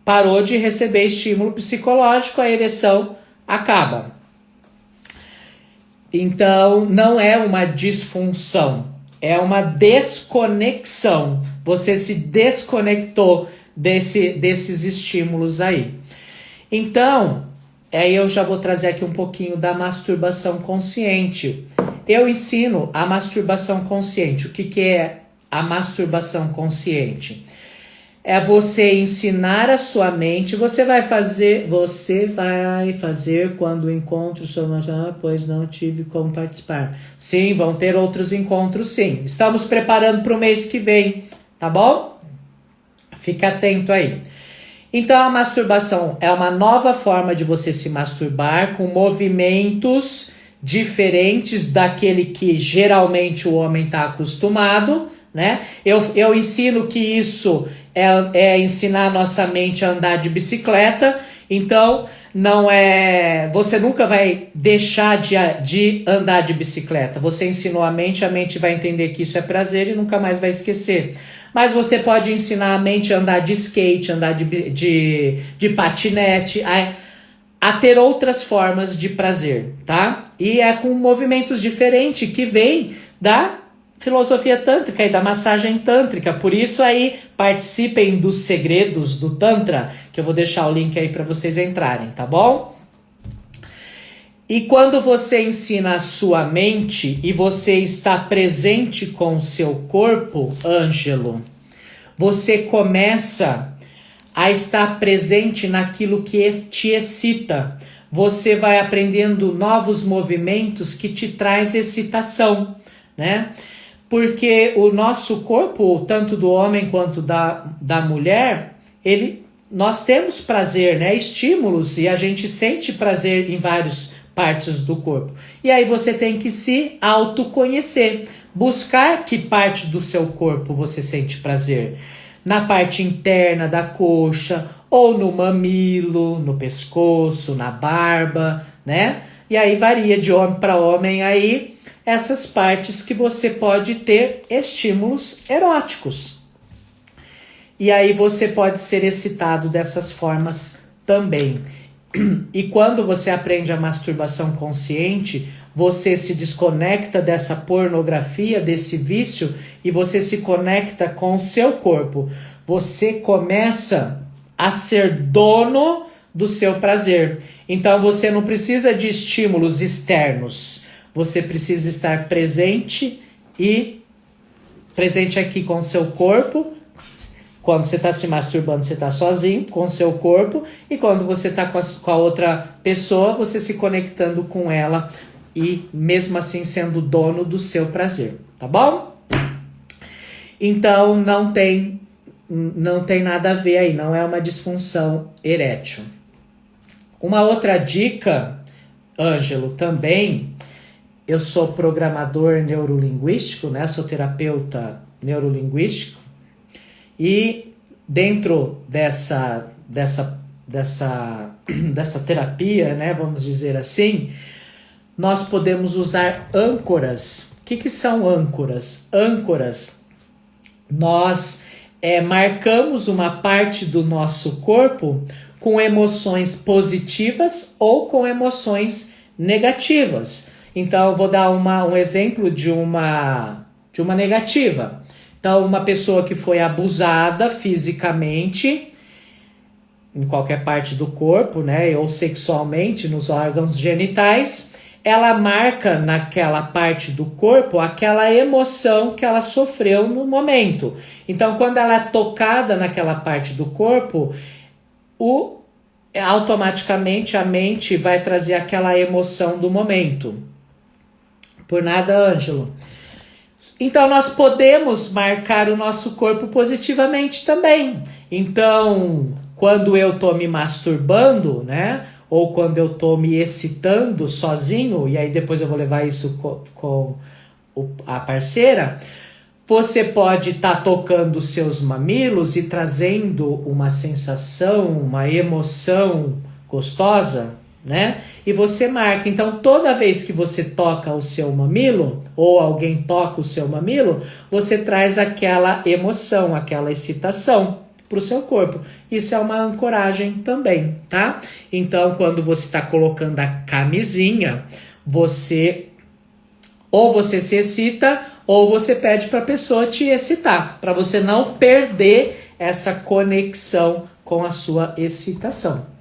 parou de receber estímulo psicológico, a ereção acaba. Então, não é uma disfunção. É uma desconexão. Você se desconectou desses estímulos aí. Então, aí eu já vou trazer aqui um pouquinho da masturbação consciente. Eu ensino a masturbação consciente. O que é a masturbação consciente? É você ensinar a sua mente. Você vai fazer quando o encontro pois não tive como participar. Sim, vão ter outros encontros, sim. Estamos preparando para o mês que vem, tá bom? Fica atento aí. Então a masturbação é uma nova forma de você se masturbar com movimentos diferentes daquele que geralmente o homem está acostumado, né? Eu ensino que isso é ensinar a nossa mente a andar de bicicleta. Então, você nunca vai deixar de andar de bicicleta. Você ensinou a mente vai entender que isso é prazer e nunca mais vai esquecer. Mas você pode ensinar a mente a andar de skate, andar de patinete, a ter outras formas de prazer, tá? E é com movimentos diferentes que vem da filosofia tântrica e da massagem tântrica. Por isso aí participem dos segredos do Tantra, que eu vou deixar o link aí para vocês entrarem, tá bom? E quando você ensina a sua mente e você está presente com o seu corpo, Ângelo, você começa a estar presente naquilo que te excita. Você vai aprendendo novos movimentos que te traz excitação, né? Porque o nosso corpo, tanto do homem quanto da mulher, nós temos prazer, né? Estímulos, e a gente sente prazer em várias partes do corpo. E aí você tem que se autoconhecer, buscar que parte do seu corpo você sente prazer. Na parte interna da coxa, ou no mamilo, no pescoço, na barba, né? E aí varia de homem para homem aí, essas partes que você pode ter estímulos eróticos. E aí você pode ser excitado dessas formas também. E quando você aprende a masturbação consciente, você se desconecta dessa pornografia, desse vício, e você se conecta com o seu corpo. Você começa a ser dono do seu prazer. Então você não precisa de estímulos externos. Você precisa estar presente aqui com o seu corpo, Quando você está se masturbando, você está sozinho com o seu corpo, e quando você está com a outra pessoa, você se conectando com ela e mesmo assim sendo dono do seu prazer, tá bom? Então não tem nada a ver aí, não é uma disfunção erétil. Uma outra dica, Ângelo, também, eu sou programador neurolinguístico, né? Sou terapeuta neurolinguístico, e dentro dessa terapia, né, vamos dizer assim, nós podemos usar âncoras. O que são âncoras? Âncoras, nós marcamos uma parte do nosso corpo com emoções positivas ou com emoções negativas. Então, eu vou dar um exemplo de uma negativa. Então, uma pessoa que foi abusada fisicamente, em qualquer parte do corpo, né, ou sexualmente, nos órgãos genitais, ela marca naquela parte do corpo aquela emoção que ela sofreu no momento. Então, quando ela é tocada naquela parte do corpo, automaticamente a mente vai trazer aquela emoção do momento. Por nada, Ângelo. Então, nós podemos marcar o nosso corpo positivamente também. Então, quando eu tô me masturbando, né? Ou quando eu tô me excitando sozinho, e aí depois eu vou levar isso com a parceira, você pode estar tocando os seus mamilos e trazendo uma sensação, uma emoção gostosa, né? E você marca. Então, toda vez que você toca o seu mamilo, ou alguém toca o seu mamilo, você traz aquela emoção, aquela excitação para o seu corpo. Isso é uma ancoragem também, tá? Então, quando você está colocando a camisinha, ou você se excita, ou você pede para a pessoa te excitar, para você não perder essa conexão com a sua excitação.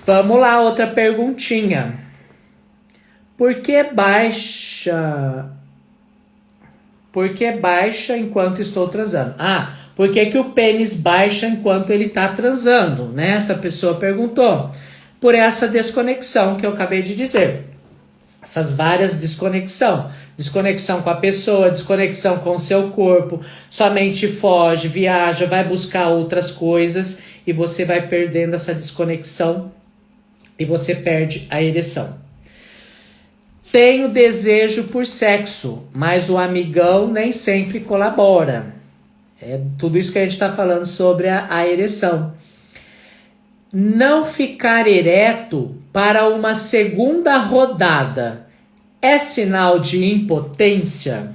Vamos lá, outra perguntinha. Por que baixa enquanto estou transando? Por que o pênis baixa enquanto ele está transando, né? Essa pessoa perguntou. Por essa desconexão que eu acabei de dizer. Essas várias desconexão. Desconexão com a pessoa, desconexão com o seu corpo. Sua mente foge, viaja, vai buscar outras coisas e você vai perdendo essa desconexão e você perde a ereção. Tenho desejo por sexo, mas o amigão nem sempre colabora. É tudo isso que a gente está falando sobre a ereção. Não ficar ereto para uma segunda rodada é sinal de impotência?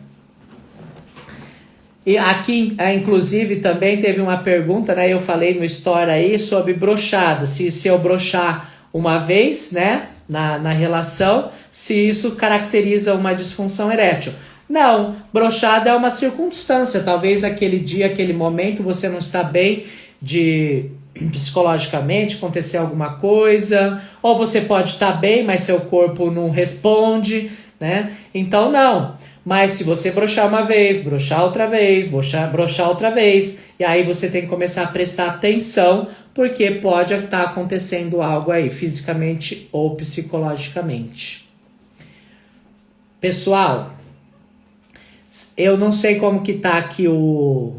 E aqui, inclusive, também teve uma pergunta, né? Eu falei no story aí sobre brochada. Se eu brochar uma vez, né? Na relação, se isso caracteriza uma disfunção erétil. Não, brochada é uma circunstância. Talvez aquele dia, aquele momento, você não está bem psicologicamente, acontecer alguma coisa, ou você pode estar bem, mas seu corpo não responde, né? Então não. Mas se você brochar uma vez, brochar outra vez, brochar outra vez, e aí você tem que começar a prestar atenção, porque pode estar acontecendo algo aí, fisicamente ou psicologicamente. Pessoal, eu não sei como que tá aqui o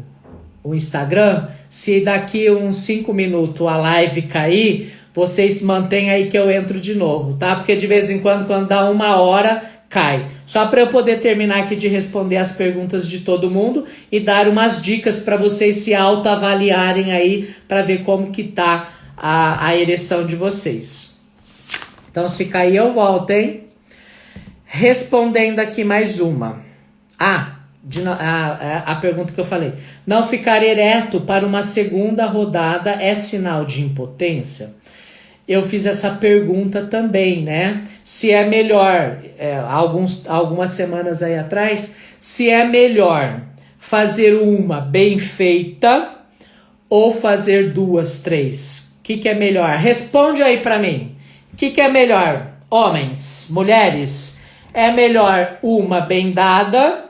Instagram. Se daqui uns 5 minutos a live cair, vocês mantêm aí que eu entro de novo, tá? Porque de vez em quando dá 1 hora, cai. Só para eu poder terminar aqui de responder as perguntas de todo mundo e dar umas dicas para vocês se autoavaliarem aí, para ver como que tá a ereção de vocês. Então, se cair, eu volto, hein? Respondendo aqui mais uma. A pergunta que eu falei. Não ficar ereto para uma segunda rodada é sinal de impotência? Eu fiz essa pergunta também, né? Se é melhor, algumas semanas aí atrás, se é melhor fazer uma bem feita ou fazer 2, 3. O que é melhor? Responde aí pra mim. O que é melhor? Homens, mulheres, é melhor uma bem dada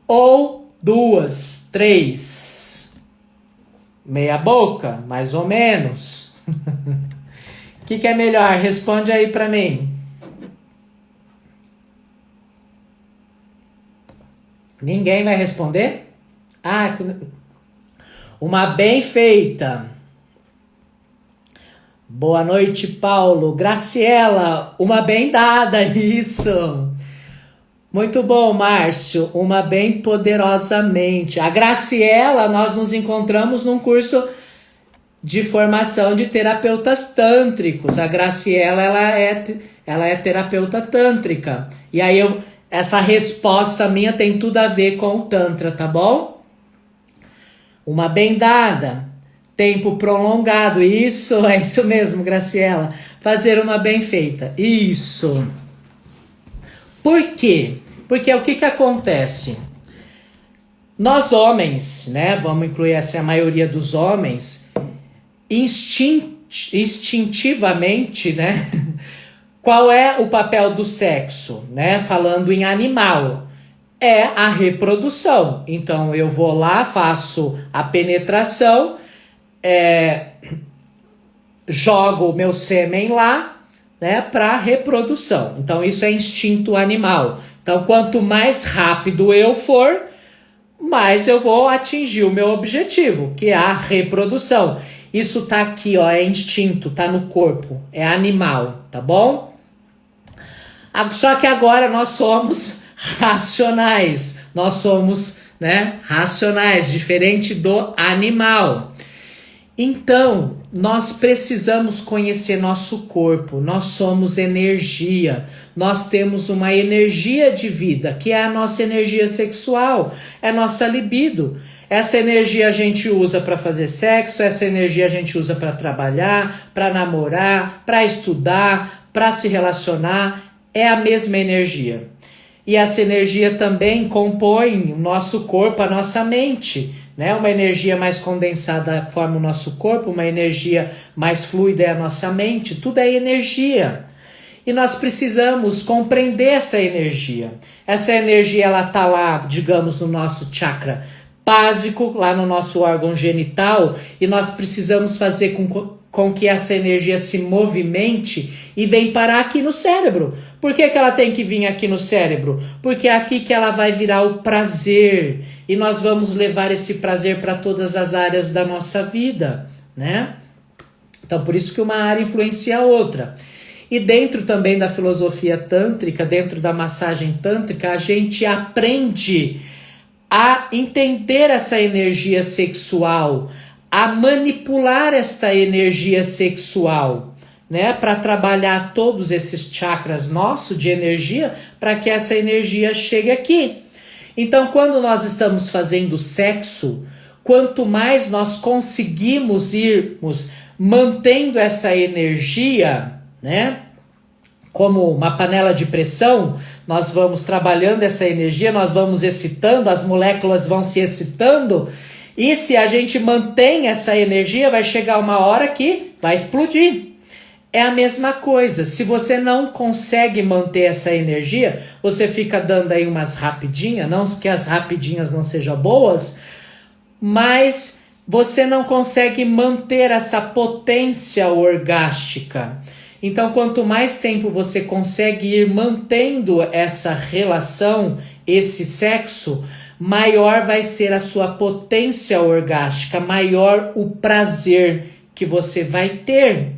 ou 2, 3? Meia boca? Mais ou menos. O que é melhor? Responde aí pra mim. Ninguém vai responder? Ah, uma bem feita. Boa noite, Paulo. Graciela, uma bem dada, isso. Muito bom, Márcio, uma bem poderosamente. A Graciela, nós nos encontramos num curso de formação de terapeutas tântricos. A Graciela, ela é terapeuta tântrica. E aí, essa resposta minha tem tudo a ver com o Tantra, tá bom? Uma bem dada. Tempo prolongado. Isso, é isso mesmo, Graciela. Fazer uma bem feita. Isso. Por quê? Porque o que acontece? Nós homens, né? Vamos incluir essa a maioria dos homens, instintivamente, né? Qual é o papel do sexo, né? Falando em animal, é a reprodução. Então eu vou lá, faço a penetração, jogo o meu sêmen lá, né? Para reprodução. Então isso é instinto animal. Então quanto mais rápido eu for, mais eu vou atingir o meu objetivo, que é a reprodução. Isso tá aqui, ó, é instinto, tá no corpo, é animal, tá bom? Só que agora nós somos racionais, nós somos, né, racionais, diferente do animal. Então, nós precisamos conhecer nosso corpo, nós somos energia, nós temos uma energia de vida, que é a nossa energia sexual, é a nossa libido. Essa energia a gente usa para fazer sexo, essa energia a gente usa para trabalhar, para namorar, para estudar, para se relacionar, é a mesma energia. E essa energia também compõe o nosso corpo, a nossa mente, né? Uma energia mais condensada forma o nosso corpo, uma energia mais fluida é a nossa mente, tudo é energia. E nós precisamos compreender essa energia. Essa energia, ela está lá, digamos, no nosso chakra básico, lá no nosso órgão genital, e nós precisamos fazer com que essa energia se movimente e venha parar aqui no cérebro. Por que ela tem que vir aqui no cérebro? Porque é aqui que ela vai virar o prazer, e nós vamos levar esse prazer para todas as áreas da nossa vida, né? Então, por isso que uma área influencia a outra. E dentro também da filosofia tântrica, dentro da massagem tântrica, a gente aprende a entender essa energia sexual, a manipular esta energia sexual, né, para trabalhar todos esses chakras nossos de energia, para que essa energia chegue aqui. Então, quando nós estamos fazendo sexo, quanto mais nós conseguimos irmos mantendo essa energia, né, como uma panela de pressão, nós vamos trabalhando essa energia, nós vamos excitando, as moléculas vão se excitando, e se a gente mantém essa energia, vai chegar uma hora que vai explodir. É a mesma coisa, se você não consegue manter essa energia, você fica dando aí umas rapidinhas, não que as rapidinhas não sejam boas, mas você não consegue manter essa potência orgástica. Então, quanto mais tempo você consegue ir mantendo essa relação, esse sexo, maior vai ser a sua potência orgástica, maior o prazer que você vai ter,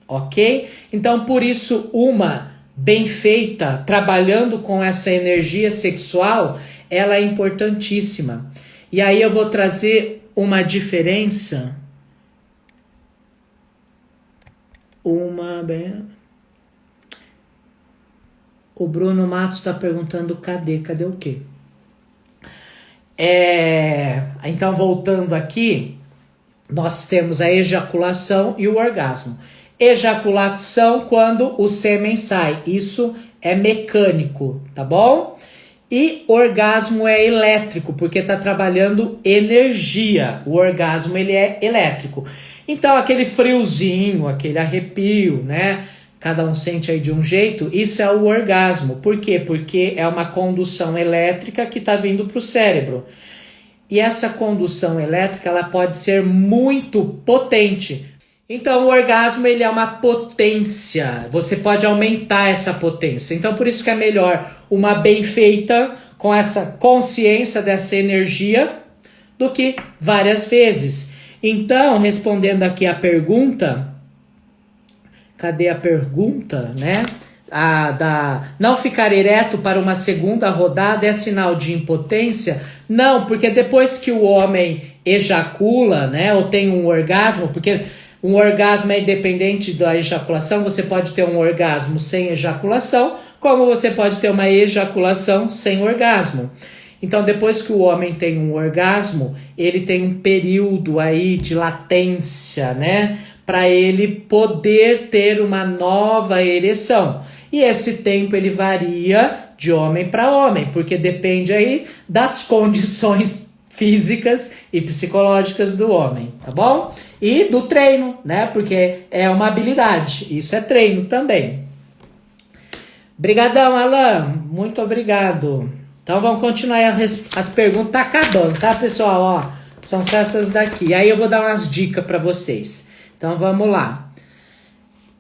ok? Então, por isso, uma bem feita, trabalhando com essa energia sexual, ela é importantíssima. E aí eu vou trazer uma diferença. O Bruno Matos está perguntando cadê o quê? Então, voltando aqui, nós temos a ejaculação e o orgasmo. Ejaculação quando o sêmen sai, isso é mecânico, tá bom? E orgasmo é elétrico, porque está trabalhando energia. O orgasmo, ele é elétrico. Então, aquele friozinho, aquele arrepio, né? Cada um sente aí de um jeito, isso é o orgasmo. Por quê? Porque é uma condução elétrica que está vindo para o cérebro. e essa condução elétrica ela pode ser muito potente. Então o orgasmo ele é uma potência, você pode aumentar essa potência. Então por isso que é melhor uma bem feita, com essa consciência dessa energia, do que várias vezes. Então, respondendo aqui a pergunta, cadê a pergunta, né? Não ficar ereto para uma segunda rodada é sinal de impotência? Não, porque depois que o homem ejacula, né, ou tem um orgasmo, porque um orgasmo é independente da ejaculação, você pode ter um orgasmo sem ejaculação, como você pode ter uma ejaculação sem orgasmo. Então, depois que o homem tem um orgasmo, ele tem um período aí de latência, né? Para ele poder ter uma nova ereção. E esse tempo ele varia de homem para homem, porque depende aí das condições físicas e psicológicas do homem, tá bom? E do treino, né? Porque é uma habilidade, isso é treino também. Brigadão, Alan, muito obrigado. Então vamos continuar as perguntas, tá acabando, tá, pessoal? Ó, são só essas daqui. Aí eu vou dar umas dicas para vocês. Então vamos lá.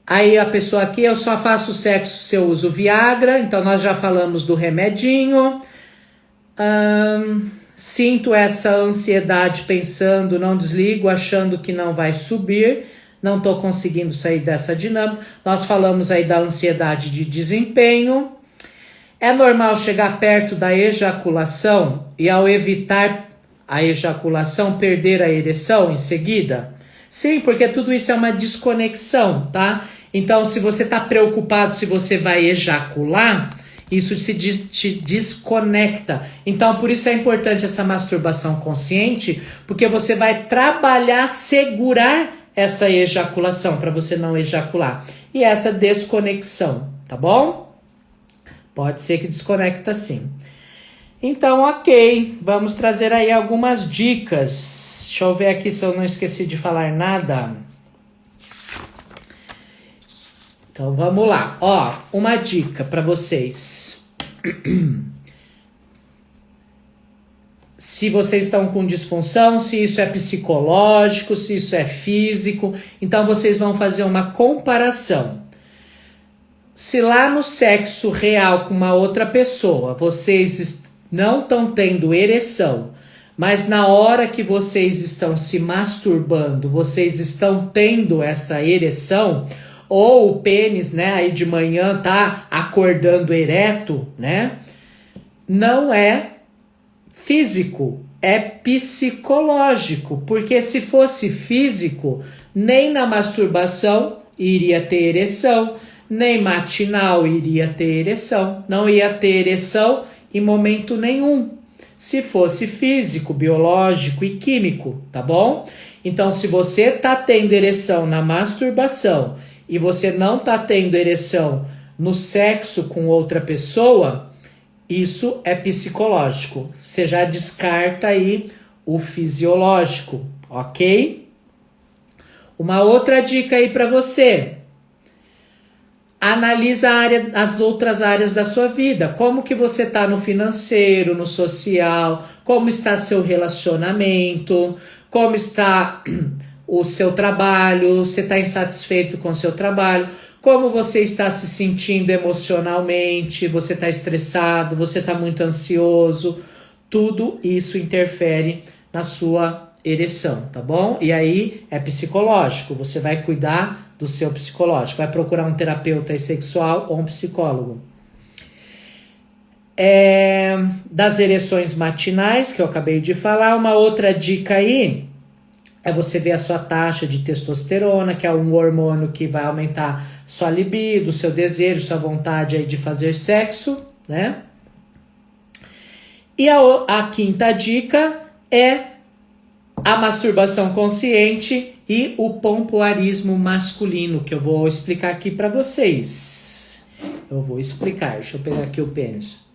Aí a pessoa aqui, eu só faço sexo se eu uso Viagra. Então nós já falamos do remedinho. Sinto essa ansiedade pensando, não desligo, achando que não vai subir. Não estou conseguindo sair dessa dinâmica. Nós falamos aí da ansiedade de desempenho. É normal chegar perto da ejaculação e ao evitar a ejaculação perder a ereção em seguida? Sim, porque tudo isso é uma desconexão, tá? Então, se você está preocupado se você vai ejacular, isso te desconecta. Então, por isso é importante essa masturbação consciente, porque você vai trabalhar, segurar essa ejaculação para você não ejacular. E essa desconexão, tá bom? Pode ser que desconecta sim. Então, ok. Vamos trazer aí algumas dicas. Deixa eu ver aqui se eu não esqueci de falar nada. Então, vamos lá. Ó, uma dica para vocês. Se vocês estão com disfunção, se isso é psicológico, se isso é físico. Então, vocês vão fazer uma comparação. Se lá no sexo real com uma outra pessoa, vocês não estão tendo ereção, mas na hora que vocês estão se masturbando, vocês estão tendo esta ereção, ou o pênis, né, aí de manhã tá acordando ereto, né? Não é físico, é psicológico, porque se fosse físico, nem na masturbação iria ter ereção, nem matinal iria ter ereção, não ia ter ereção em momento nenhum. Se fosse físico, biológico e químico, tá bom? Então, se você tá tendo ereção na masturbação e você não tá tendo ereção no sexo com outra pessoa, isso é psicológico. Você já descarta aí o fisiológico, ok? Uma outra dica aí para você. Analisa as outras áreas da sua vida. Como que você está no financeiro, no social, como está seu relacionamento, como está o seu trabalho, você está insatisfeito com o seu trabalho, como você está se sentindo emocionalmente, você está estressado, você está muito ansioso. Tudo isso interfere na sua ereção, tá bom? E aí é psicológico, você vai cuidar do seu psicológico, vai procurar um terapeuta sexual ou um psicólogo. Das ereções matinais, que eu acabei de falar, uma outra dica aí é você ver a sua taxa de testosterona, que é um hormônio que vai aumentar sua libido, seu desejo, sua vontade aí de fazer sexo, né? E a quinta dica é a masturbação consciente e o pompoarismo masculino, que eu vou explicar aqui para vocês. Eu vou explicar, deixa eu pegar aqui o pênis.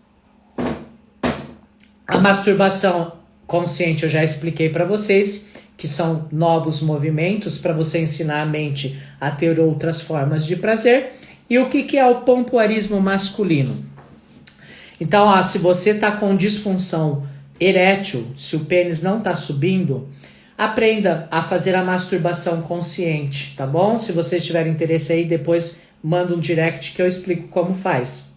A masturbação consciente eu já expliquei para vocês, que são novos movimentos para você ensinar a mente a ter outras formas de prazer. E o que é o pompoarismo masculino? Então, se você está com disfunção erétil, se o pênis não está subindo, aprenda a fazer a masturbação consciente, tá bom? Se vocês tiverem interesse aí, depois manda um direct que eu explico como faz.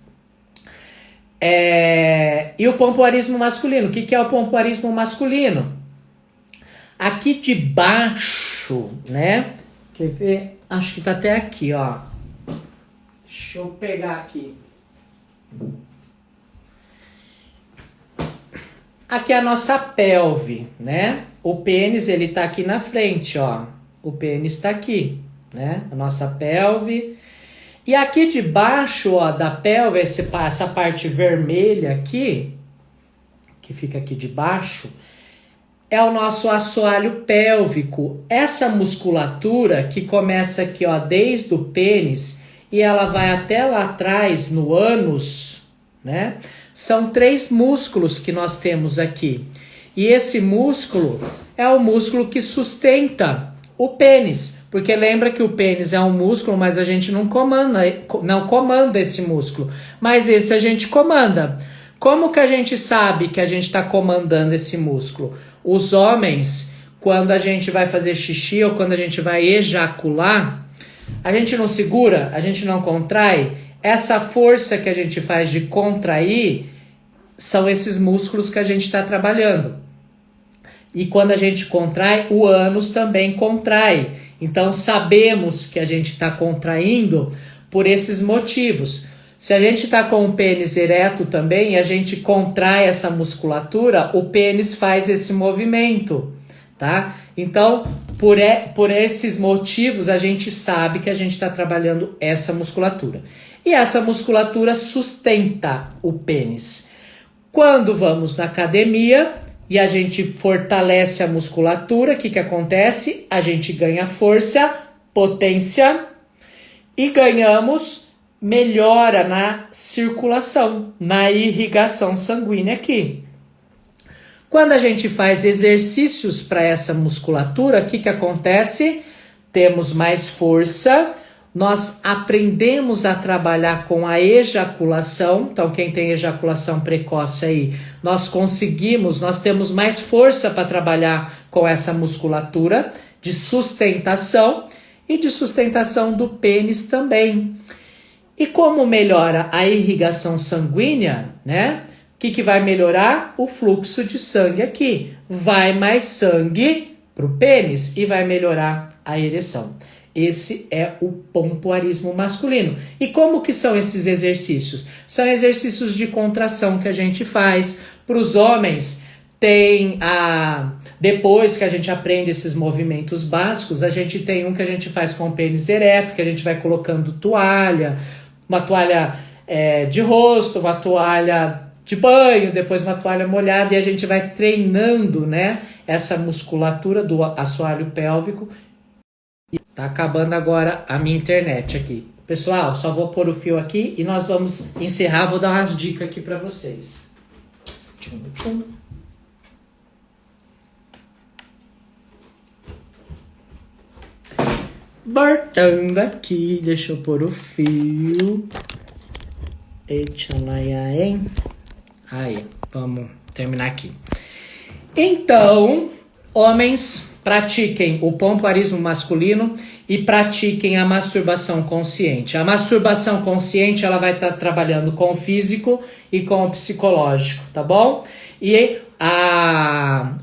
E o pompoarismo masculino. O que é o pompoarismo masculino? Aqui de baixo, né? Quer ver? Acho que tá até aqui, ó. Deixa eu pegar aqui. Aqui é a nossa pelve, né? O pênis, ele tá aqui na frente, ó. O pênis tá aqui, né? A nossa pelve. E aqui de baixo, ó, da pelve, essa parte vermelha aqui, que fica aqui de baixo, é o nosso assoalho pélvico. Essa musculatura que começa aqui, ó, desde o pênis e ela vai até lá atrás no ânus, né? São 3 músculos que nós temos aqui. E esse músculo é o músculo que sustenta o pênis. Porque lembra que o pênis é um músculo, mas a gente não comanda esse músculo. Mas esse a gente comanda. Como que a gente sabe que a gente está comandando esse músculo? Os homens, quando a gente vai fazer xixi ou quando a gente vai ejacular, a gente não segura, a gente não contrai. Essa força que a gente faz de contrair são esses músculos que a gente está trabalhando. E quando a gente contrai, o ânus também contrai. Então sabemos que a gente está contraindo por esses motivos. Se a gente está com o pênis ereto também e a gente contrai essa musculatura, o pênis faz esse movimento, tá? Então, por esses motivos, a gente sabe que a gente está trabalhando essa musculatura. E essa musculatura sustenta o pênis. Quando vamos na academia e a gente fortalece a musculatura, o que acontece? A gente ganha força, potência e ganhamos melhora na circulação, na irrigação sanguínea aqui. Quando a gente faz exercícios para essa musculatura, o que acontece? Temos mais força, nós aprendemos a trabalhar com a ejaculação. Então, quem tem ejaculação precoce aí, nós temos mais força para trabalhar com essa musculatura de sustentação e de sustentação do pênis também. E como melhora a irrigação sanguínea, né? O que vai melhorar? O fluxo de sangue aqui. Vai mais sangue para o pênis e vai melhorar a ereção. Esse é o pompoarismo masculino. E como que são esses exercícios? São exercícios de contração que a gente faz. Para os homens, depois que a gente aprende esses movimentos básicos, a gente tem um que a gente faz com o pênis ereto, que a gente vai colocando toalha, uma toalha de rosto, uma toalha de banho, depois uma toalha molhada, e a gente vai treinando, né, essa musculatura do assoalho pélvico. E tá acabando agora a minha internet aqui. Pessoal, só vou pôr o fio aqui e nós vamos encerrar. Vou dar umas dicas aqui para vocês. Tchum, tchum. Voltando aqui, deixa eu pôr o fio. Hein? Aí, vamos terminar aqui. Então, homens, pratiquem o pompoarismo masculino e pratiquem a masturbação consciente. A masturbação consciente, ela vai estar trabalhando com o físico e com o psicológico, tá bom? E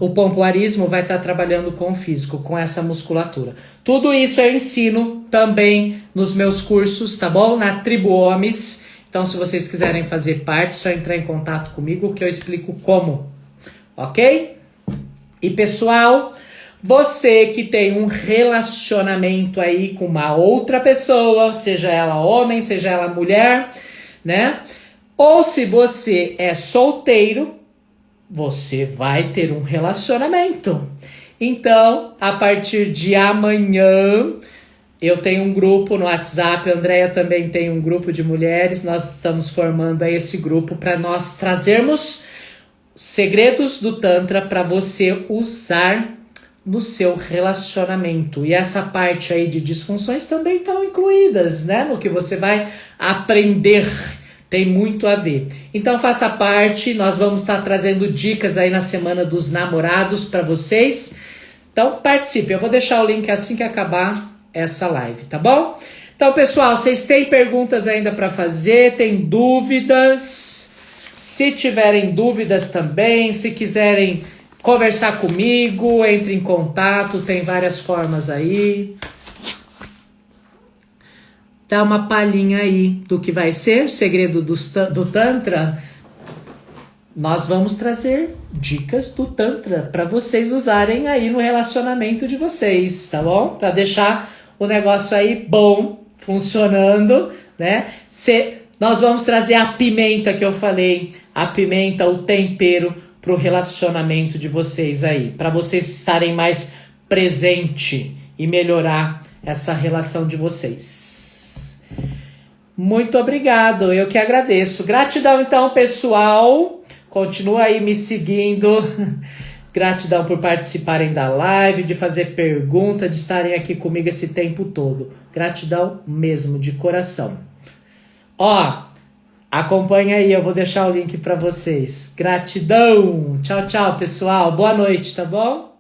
o pompoarismo vai estar trabalhando com o físico, com essa musculatura. Tudo isso eu ensino também nos meus cursos, tá bom? Na Tribo Homens. Então, se vocês quiserem fazer parte, é só entrar em contato comigo que eu explico como, ok? E pessoal, você que tem um relacionamento aí com uma outra pessoa, seja ela homem, seja ela mulher, né? Ou se você é solteiro, você vai ter um relacionamento. Então, a partir de amanhã, eu tenho um grupo no WhatsApp, a Andrea também tem um grupo de mulheres, nós estamos formando aí esse grupo para nós trazermos segredos do Tantra para você usar no seu relacionamento. E essa parte aí de disfunções também estão incluídas, né? No que você vai aprender Tem muito a ver. Então faça parte, nós vamos estar trazendo dicas aí na Semana dos Namorados para vocês. Então participe, eu vou deixar o link assim que acabar essa live, tá bom? Então pessoal, vocês têm perguntas ainda para fazer, tem dúvidas? Se tiverem dúvidas também, se quiserem conversar comigo, entre em contato, tem várias formas aí. Dá uma palhinha aí do que vai ser o segredo do Tantra. Nós vamos trazer dicas do Tantra para vocês usarem aí no relacionamento de vocês, tá bom? Para deixar o negócio aí bom, funcionando, né? Nós vamos trazer a pimenta que eu falei, a pimenta, o tempero pro relacionamento de vocês aí, para vocês estarem mais presente e melhorar essa relação de vocês. Muito obrigado, eu que agradeço. Gratidão então, pessoal. Continua aí me seguindo. Gratidão por participarem da live, de fazer pergunta, de estarem aqui comigo esse tempo todo. Gratidão mesmo, de coração. Ó, acompanha aí, eu vou deixar o link para vocês. Gratidão. Tchau, tchau, pessoal. Boa noite, tá bom?